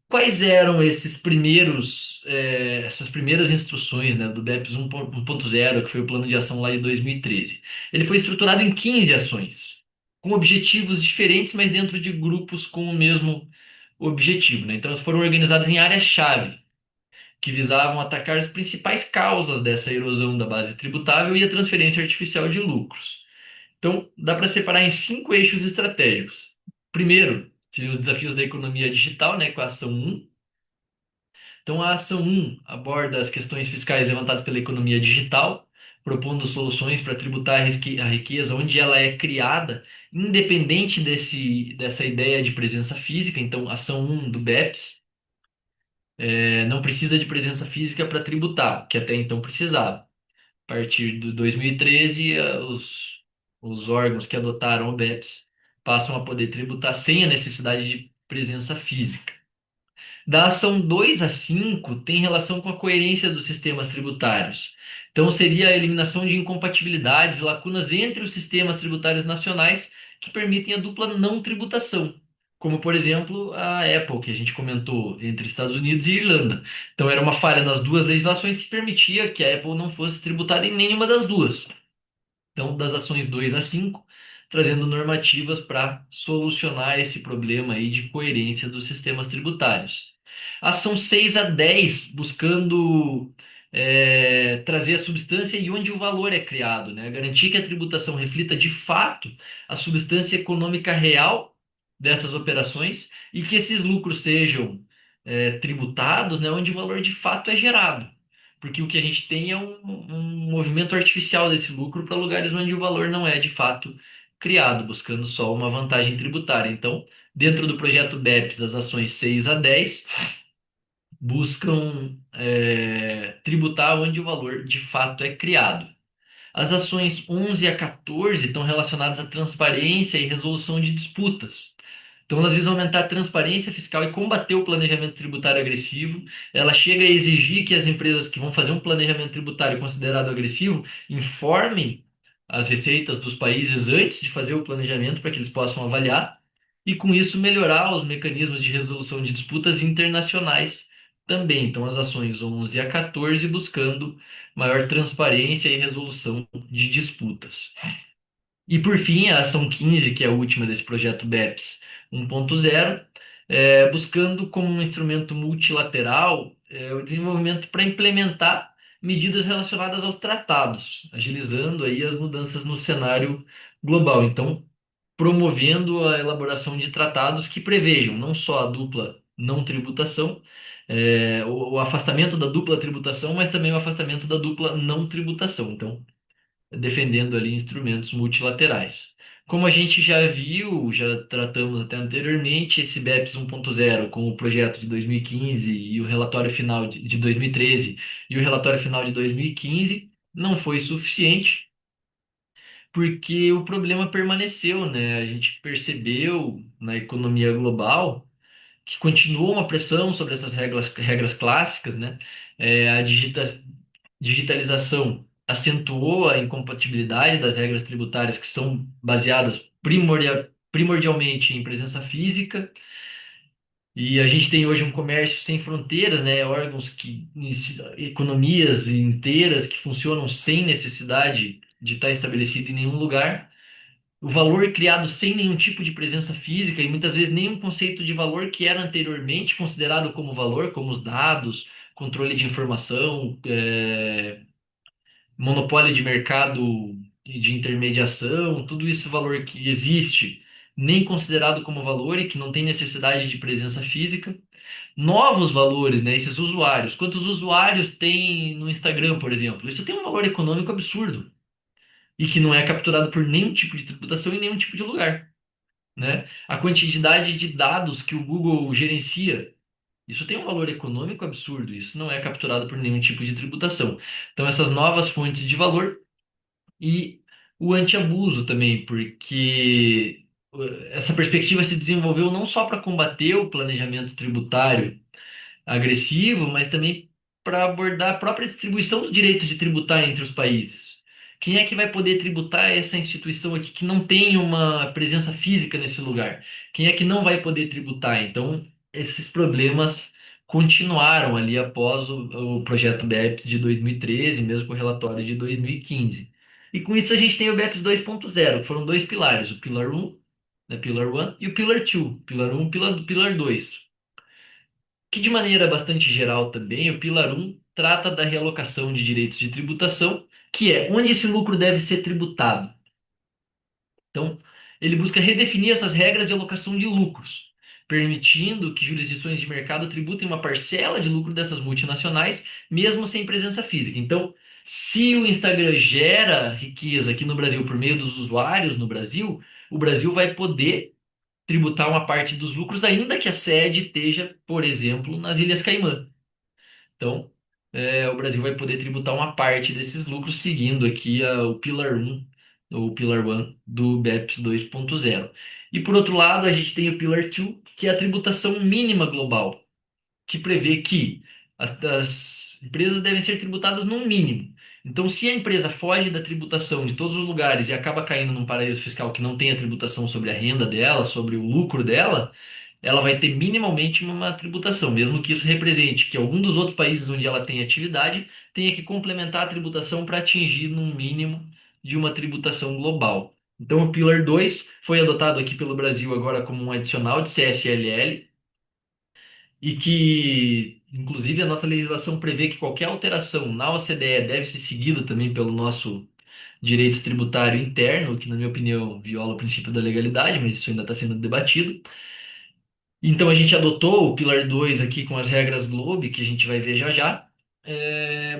Quais eram esses primeiros, essas primeiras instruções, né, do BEPS 1.0, que foi o plano de ação lá de 2013? Ele foi estruturado em 15 ações, com objetivos diferentes, mas dentro de grupos com o mesmo objetivo, né? Então, elas foram organizadas em áreas-chave que visavam atacar as principais causas dessa erosão da base tributável e a transferência artificial de lucros. Então, dá para separar em 5 eixos estratégicos. Primeiro, seriam os desafios da economia digital, né, com a ação 1. Então, a ação 1 aborda as questões fiscais levantadas pela economia digital, propondo soluções para tributar a riqueza onde ela é criada, independente dessa ideia de presença física. Então, ação 1 do BEPS não precisa de presença física para tributar, que até então precisava. A partir de 2013, os órgãos que adotaram o BEPS passam a poder tributar sem a necessidade de presença física. Da ação 2 a 5 tem relação com a coerência dos sistemas tributários. Então, seria a eliminação de incompatibilidades e lacunas entre os sistemas tributários nacionais que permitem a dupla não tributação, como, por exemplo, a Apple, que a gente comentou, entre Estados Unidos e Irlanda. Então, era uma falha nas duas legislações que permitia que a Apple não fosse tributada em nenhuma das duas. Então, das ações 2 a 5, trazendo normativas para solucionar esse problema aí de coerência dos sistemas tributários. Ação 6 a 10, buscando trazer a substância e onde o valor é criado, né? Garantir que a tributação reflita de fato a substância econômica real dessas operações e que esses lucros sejam tributados, né, onde o valor de fato é gerado. Porque o que a gente tem é um movimento artificial desse lucro para lugares onde o valor não é de fato criado, buscando só uma vantagem tributária. Então, dentro do projeto BEPS, as ações 6 a 10 buscam tributar onde o valor de fato é criado. As ações 11 a 14 estão relacionadas à transparência e resolução de disputas. Então, elas visam aumentar a transparência fiscal e combater o planejamento tributário agressivo. Ela chega a exigir que as empresas que vão fazer um planejamento tributário considerado agressivo informem as receitas dos países antes de fazer o planejamento para que eles possam avaliar e, com isso, melhorar os mecanismos de resolução de disputas internacionais também. Então, as ações 11 a 14 buscando maior transparência e resolução de disputas. E por fim, a ação 15, que é a última desse projeto BEPS 1.0, buscando como um instrumento multilateral o desenvolvimento para implementar medidas relacionadas aos tratados, agilizando aí as mudanças no cenário global. Então, promovendo a elaboração de tratados que prevejam não só a dupla não tributação, o afastamento da dupla tributação, mas também o afastamento da dupla não tributação. Então, defendendo ali instrumentos multilaterais. Como a gente já viu, já tratamos até anteriormente, esse BEPS 1.0 com o projeto de 2015 e o relatório final de 2013 e o relatório final de 2015 não foi suficiente, porque o problema permaneceu, né? A gente percebeu na economia global que continua uma pressão sobre essas regras clássicas, né? A digitalização acentuou a incompatibilidade das regras tributárias que são baseadas primordialmente em presença física, e a gente tem hoje um comércio sem fronteiras, né? Órgãos economias inteiras que funcionam sem necessidade de estar estabelecido em nenhum lugar. O valor criado sem nenhum tipo de presença física e muitas vezes nenhum conceito de valor que era anteriormente considerado como valor, como os dados, controle de informação, monopólio de mercado e de intermediação, tudo isso valor que existe nem considerado como valor e que não tem necessidade de presença física. Novos valores, né? Esses usuários. Quantos usuários tem no Instagram, por exemplo? Isso tem um valor econômico absurdo e que não é capturado por nenhum tipo de tributação em nenhum tipo de lugar, né? A quantidade de dados que o Google gerencia, isso tem um valor econômico absurdo. Isso não é capturado por nenhum tipo de tributação. Então, essas novas fontes de valor e o anti-abuso também, porque essa perspectiva se desenvolveu não só para combater o planejamento tributário agressivo, mas também para abordar a própria distribuição do direito de tributar entre os países. Quem é que vai poder tributar essa instituição aqui que não tem uma presença física nesse lugar? Quem é que não vai poder tributar? Então, esses problemas continuaram ali após o projeto BEPS de 2013, mesmo com o relatório de 2015. E com isso a gente tem o BEPS 2.0, que foram dois pilares, o Pilar 1, né, Pilar 1 e o Pilar 2, Pilar 1 e Pilar 2, que de maneira bastante geral também, o Pilar 1 trata da realocação de direitos de tributação, que é onde esse lucro deve ser tributado. Então, ele busca redefinir essas regras de alocação de lucros, permitindo que jurisdições de mercado tributem uma parcela de lucro dessas multinacionais, mesmo sem presença física. Então, se o Instagram gera riqueza aqui no Brasil por meio dos usuários no Brasil, o Brasil vai poder tributar uma parte dos lucros, ainda que a sede esteja, por exemplo, nas Ilhas Caimã. Então, o Brasil vai poder tributar uma parte desses lucros seguindo aqui o Pilar 1, ou Pilar 1 do BEPS 2.0. E por outro lado, a gente tem o Pilar 2, que é a tributação mínima global, que prevê que as empresas devem ser tributadas num mínimo. Então, se a empresa foge da tributação de todos os lugares e acaba caindo num paraíso fiscal que não tem a tributação sobre a renda dela, sobre o lucro dela, ela vai ter minimamente uma tributação, mesmo que isso represente que algum dos outros países onde ela tem atividade tenha que complementar a tributação para atingir num mínimo de uma tributação global. Então, o Pillar 2 foi adotado aqui pelo Brasil agora como um adicional de CSLL, e que, inclusive, a nossa legislação prevê que qualquer alteração na OCDE deve ser seguida também pelo nosso direito tributário interno, que, na minha opinião, viola o princípio da legalidade, mas isso ainda está sendo debatido. Então, a gente adotou o Pilar 2 aqui com as regras Globe, que a gente vai ver já já,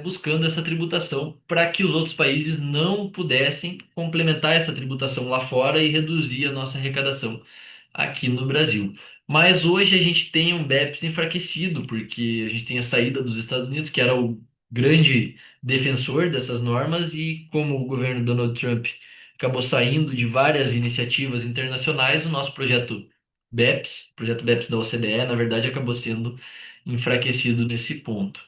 buscando essa tributação para que os outros países não pudessem complementar essa tributação lá fora e reduzir a nossa arrecadação aqui no Brasil. Mas hoje a gente tem um BEPS enfraquecido, porque a gente tem a saída dos Estados Unidos, que era o grande defensor dessas normas, e como o governo Donald Trump acabou saindo de várias iniciativas internacionais, o nosso projeto BEPS da OCDE, na verdade, acabou sendo enfraquecido nesse ponto.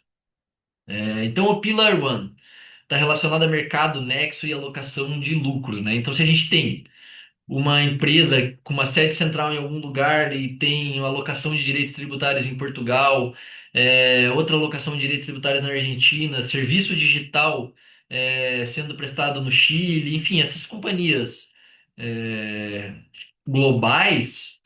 Então, o Pillar One está relacionado a mercado, nexo e alocação de lucros, né? Então, se a gente tem uma empresa com uma sede central em algum lugar e tem uma alocação de direitos tributários em Portugal, outra alocação de direitos tributários na Argentina, serviço digital sendo prestado no Chile, enfim, essas companhias é, globais,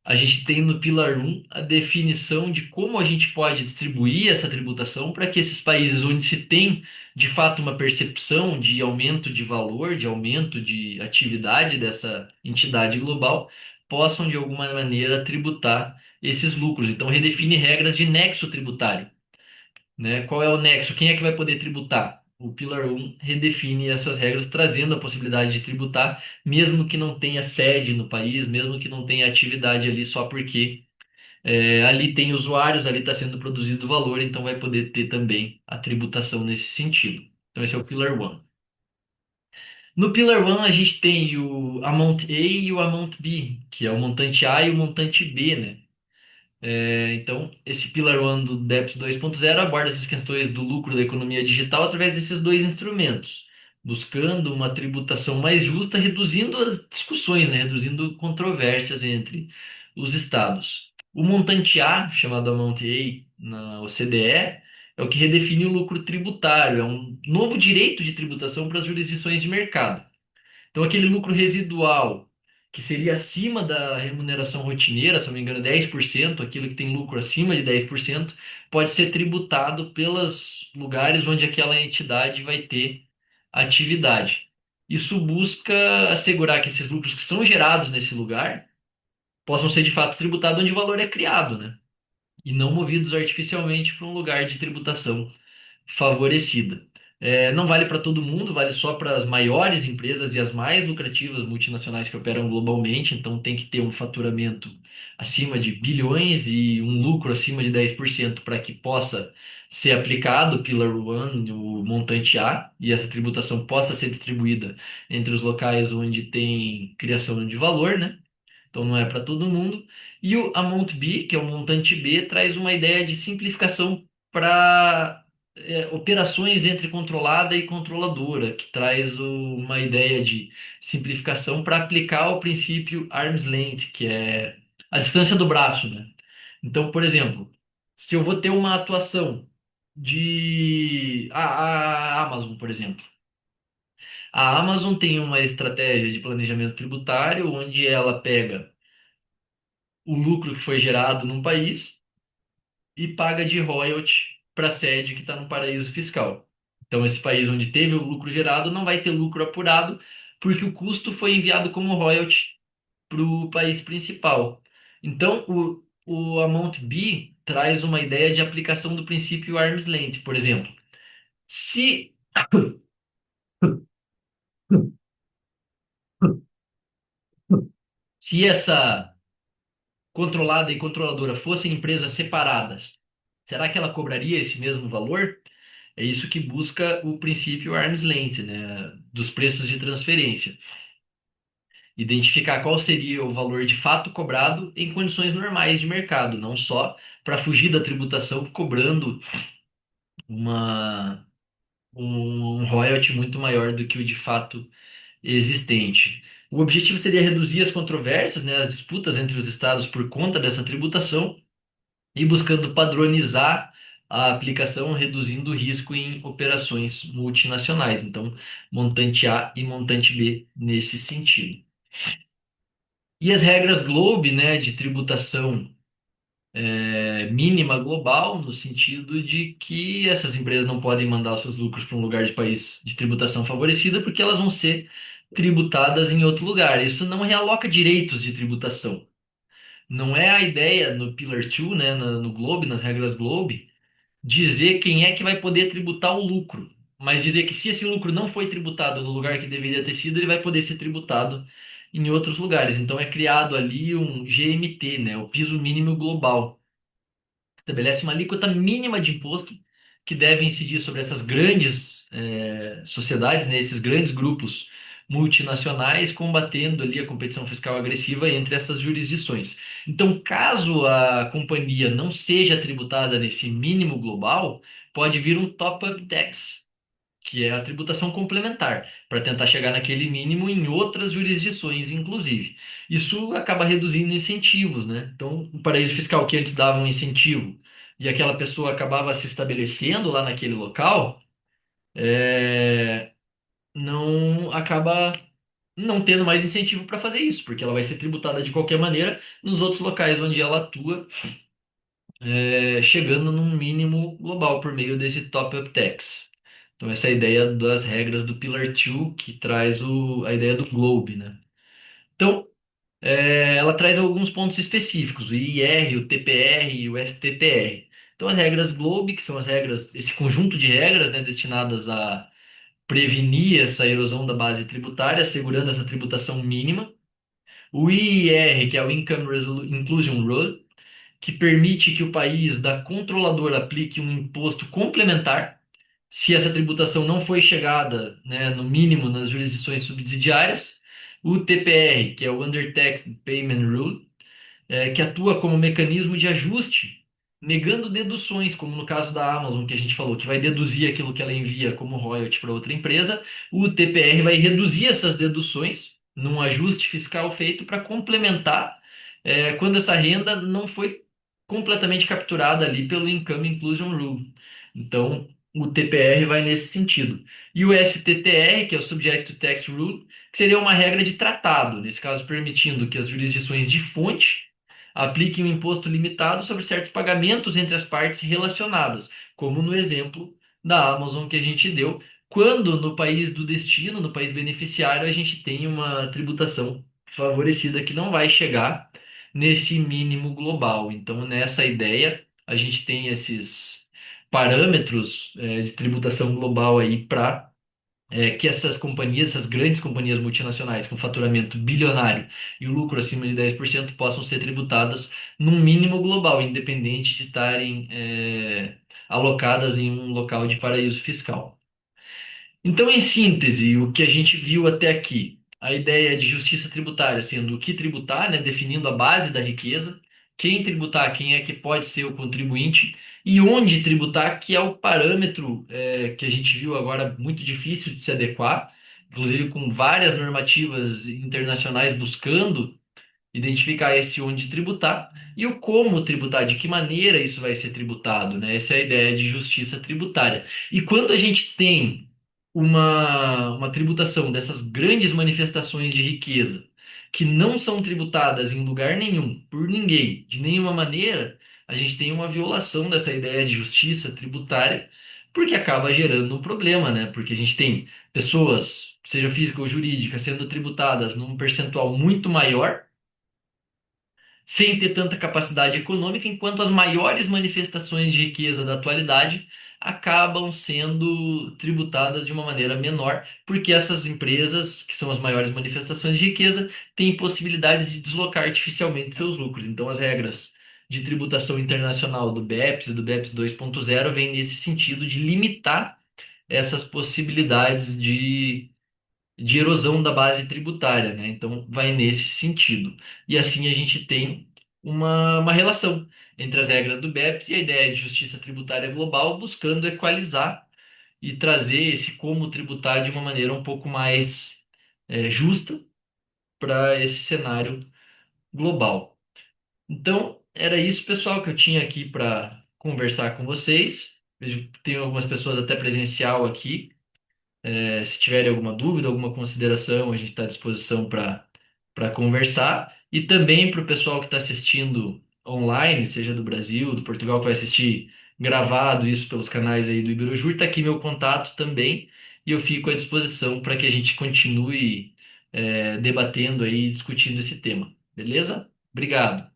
a gente tem no Pilar 1 a definição de como a gente pode distribuir essa tributação para que esses países onde se tem de fato uma percepção de aumento de valor, de aumento de atividade dessa entidade global, possam de alguma maneira tributar esses lucros. Então, redefine regras de nexo tributário, né? Qual é o nexo? Quem é que vai poder tributar? O Pilar 1 redefine essas regras, trazendo a possibilidade de tributar, mesmo que não tenha sede no país, mesmo que não tenha atividade ali, só porque ali tem usuários, ali está sendo produzido valor, então vai poder ter também a tributação nesse sentido. Então, esse é o Pillar 1. No Pillar 1, a gente tem o Amount A e o Amount B, que é o montante A e o montante B, né? Então, esse Pillar 1 do DEPS 2.0 aborda essas questões do lucro da economia digital através desses dois instrumentos, buscando uma tributação mais justa, reduzindo as discussões, né? Reduzindo controvérsias entre os estados. O montante A, chamado Amount A na OCDE, é o que redefine o lucro tributário, é um novo direito de tributação para as jurisdições de mercado. Então, aquele lucro residual, que seria acima da remuneração rotineira, se não me engano, 10%, aquilo que tem lucro acima de 10%, pode ser tributado pelos lugares onde aquela entidade vai ter atividade. Isso busca assegurar que esses lucros que são gerados nesse lugar possam ser de fato tributados onde o valor é criado, né? E não movidos artificialmente para um lugar de tributação favorecida. Não vale para todo mundo, vale só para as maiores empresas e as mais lucrativas multinacionais que operam globalmente, então tem que ter um faturamento acima de bilhões e um lucro acima de 10% para que possa ser aplicado o Pillar One, o montante A, e essa tributação possa ser distribuída entre os locais onde tem criação de valor, né? Então não é para todo mundo. E o Amount B, que é o montante B, traz uma ideia de simplificação para operações entre controlada e controladora, que traz uma ideia de simplificação para aplicar o princípio arm's length, que é a distância do braço, né? Então, por exemplo, se eu vou ter uma atuação de a Amazon, por exemplo. A Amazon tem uma estratégia de planejamento tributário onde ela pega o lucro que foi gerado num país e paga de royalty para a sede que está no paraíso fiscal. Então, esse país onde teve o lucro gerado não vai ter lucro apurado, porque o custo foi enviado como royalty para o país principal. Então, o Amount B traz uma ideia de aplicação do princípio arm's length. Por exemplo, se, se essa controlada e controladora fossem empresas separadas, será que ela cobraria esse mesmo valor? É isso que busca o princípio arm's length, né, dos preços de transferência. Identificar qual seria o valor de fato cobrado em condições normais de mercado, não só para fugir da tributação cobrando uma, um royalty muito maior do que o de fato existente. O objetivo seria reduzir as controvérsias, né, as disputas entre os estados por conta dessa tributação e buscando padronizar a aplicação, reduzindo o risco em operações multinacionais. Então, montante A e montante B nesse sentido. E as regras Globe, né, de tributação mínima global, no sentido de que essas empresas não podem mandar os seus lucros para um lugar de país de tributação favorecida, porque elas vão ser tributadas em outro lugar. Isso não realoca direitos de tributação. Não é a ideia no Pillar 2, né, no Globe, nas regras Globe, dizer quem é que vai poder tributar o lucro, mas dizer que se esse lucro não foi tributado no lugar que deveria ter sido, ele vai poder ser tributado em outros lugares. Então é criado ali um GMT, né, o piso mínimo global. Estabelece uma alíquota mínima de imposto que deve incidir sobre essas grandes sociedades, né, esses grandes grupos multinacionais, combatendo ali a competição fiscal agressiva entre essas jurisdições. Então, caso a companhia não seja tributada nesse mínimo global, pode vir um top-up tax, que é a tributação complementar, para tentar chegar naquele mínimo em outras jurisdições, inclusive. Isso acaba reduzindo incentivos, né? Então, um paraíso fiscal que antes dava um incentivo e aquela pessoa acabava se estabelecendo lá naquele local, não acaba não tendo mais incentivo para fazer isso, porque ela vai ser tributada de qualquer maneira nos outros locais onde ela atua, chegando num mínimo global por meio desse top-up tax. Então, essa é a ideia das regras do Pillar 2, que traz a ideia do Globe, né? Então, ela traz alguns pontos específicos, o IR, o TPR e o STTR. Então, as regras Globe, que são as regras, esse conjunto de regras, né, destinadas a prevenir essa erosão da base tributária, assegurando essa tributação mínima. O IIR, que é o Inclusion Rule, que permite que o país da controladora aplique um imposto complementar se essa tributação não foi chegada, né, no mínimo nas jurisdições subsidiárias. O TPR, que é o Undertaxed Payment Rule, que atua como mecanismo de ajuste, negando deduções, como no caso da Amazon, que a gente falou, que vai deduzir aquilo que ela envia como royalty para outra empresa. O TPR vai reduzir essas deduções num ajuste fiscal feito para complementar quando essa renda não foi completamente capturada ali pelo Income Inclusion Rule. Então, o TPR vai nesse sentido. E o STTR, que é o Subject to Tax Rule, que seria uma regra de tratado, nesse caso permitindo que as jurisdições de fonte apliquem um imposto limitado sobre certos pagamentos entre as partes relacionadas, como no exemplo da Amazon que a gente deu, quando no país do destino, no país beneficiário, a gente tem uma tributação favorecida que não vai chegar nesse mínimo global. Então, nessa ideia, a gente tem esses parâmetros, de tributação global aí para que essas companhias, essas grandes companhias multinacionais com faturamento bilionário e o lucro acima de 10% possam ser tributadas num mínimo global, independente de estarem alocadas em um local de paraíso fiscal. Então, em síntese, o que a gente viu até aqui, a ideia de justiça tributária sendo o que tributar, né, definindo a base da riqueza, quem tributar, quem é que pode ser o contribuinte e onde tributar, que é o parâmetro que a gente viu agora muito difícil de se adequar, inclusive com várias normativas internacionais buscando identificar esse onde tributar e o como tributar, de que maneira isso vai ser tributado, né? Essa é a ideia de justiça tributária. E quando a gente tem uma tributação dessas grandes manifestações de riqueza que não são tributadas em lugar nenhum, por ninguém, de nenhuma maneira, a gente tem uma violação dessa ideia de justiça tributária, porque acaba gerando um problema, né? Porque a gente tem pessoas, seja física ou jurídica, sendo tributadas num percentual muito maior sem ter tanta capacidade econômica, enquanto as maiores manifestações de riqueza da atualidade acabam sendo tributadas de uma maneira menor, porque essas empresas, que são as maiores manifestações de riqueza, têm possibilidades de deslocar artificialmente seus lucros. Então, as regras de tributação internacional do BEPS e do BEPS 2.0 vêm nesse sentido de limitar essas possibilidades de erosão da base tributária, né? Então, vai nesse sentido. E assim a gente tem uma relação entre as regras do BEPS e a ideia de justiça tributária global, buscando equalizar e trazer esse como tributar de uma maneira um pouco mais justa para esse cenário global. Então, era isso, pessoal, que eu tinha aqui para conversar com vocês. Vejo que tem algumas pessoas até presencial aqui. Se tiverem alguma dúvida, alguma consideração, a gente está à disposição para conversar. E também para o pessoal que está assistindo online, seja do Brasil, do Portugal, que vai assistir gravado isso pelos canais aí do Ibirojur, está aqui meu contato também. E eu fico à disposição para que a gente continue debatendo aí, discutindo esse tema. Beleza? Obrigado.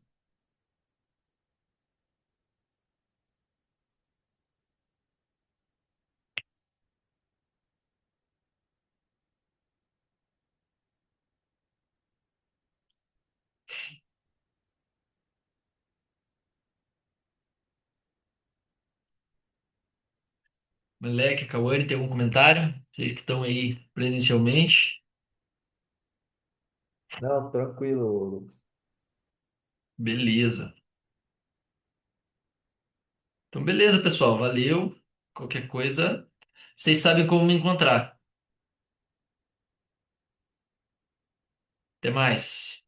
Moleque, Cauane, tem algum comentário? Vocês que estão aí presencialmente. Não, tranquilo. Beleza. Então, beleza, pessoal. Valeu. Qualquer coisa, vocês sabem como me encontrar. Até mais.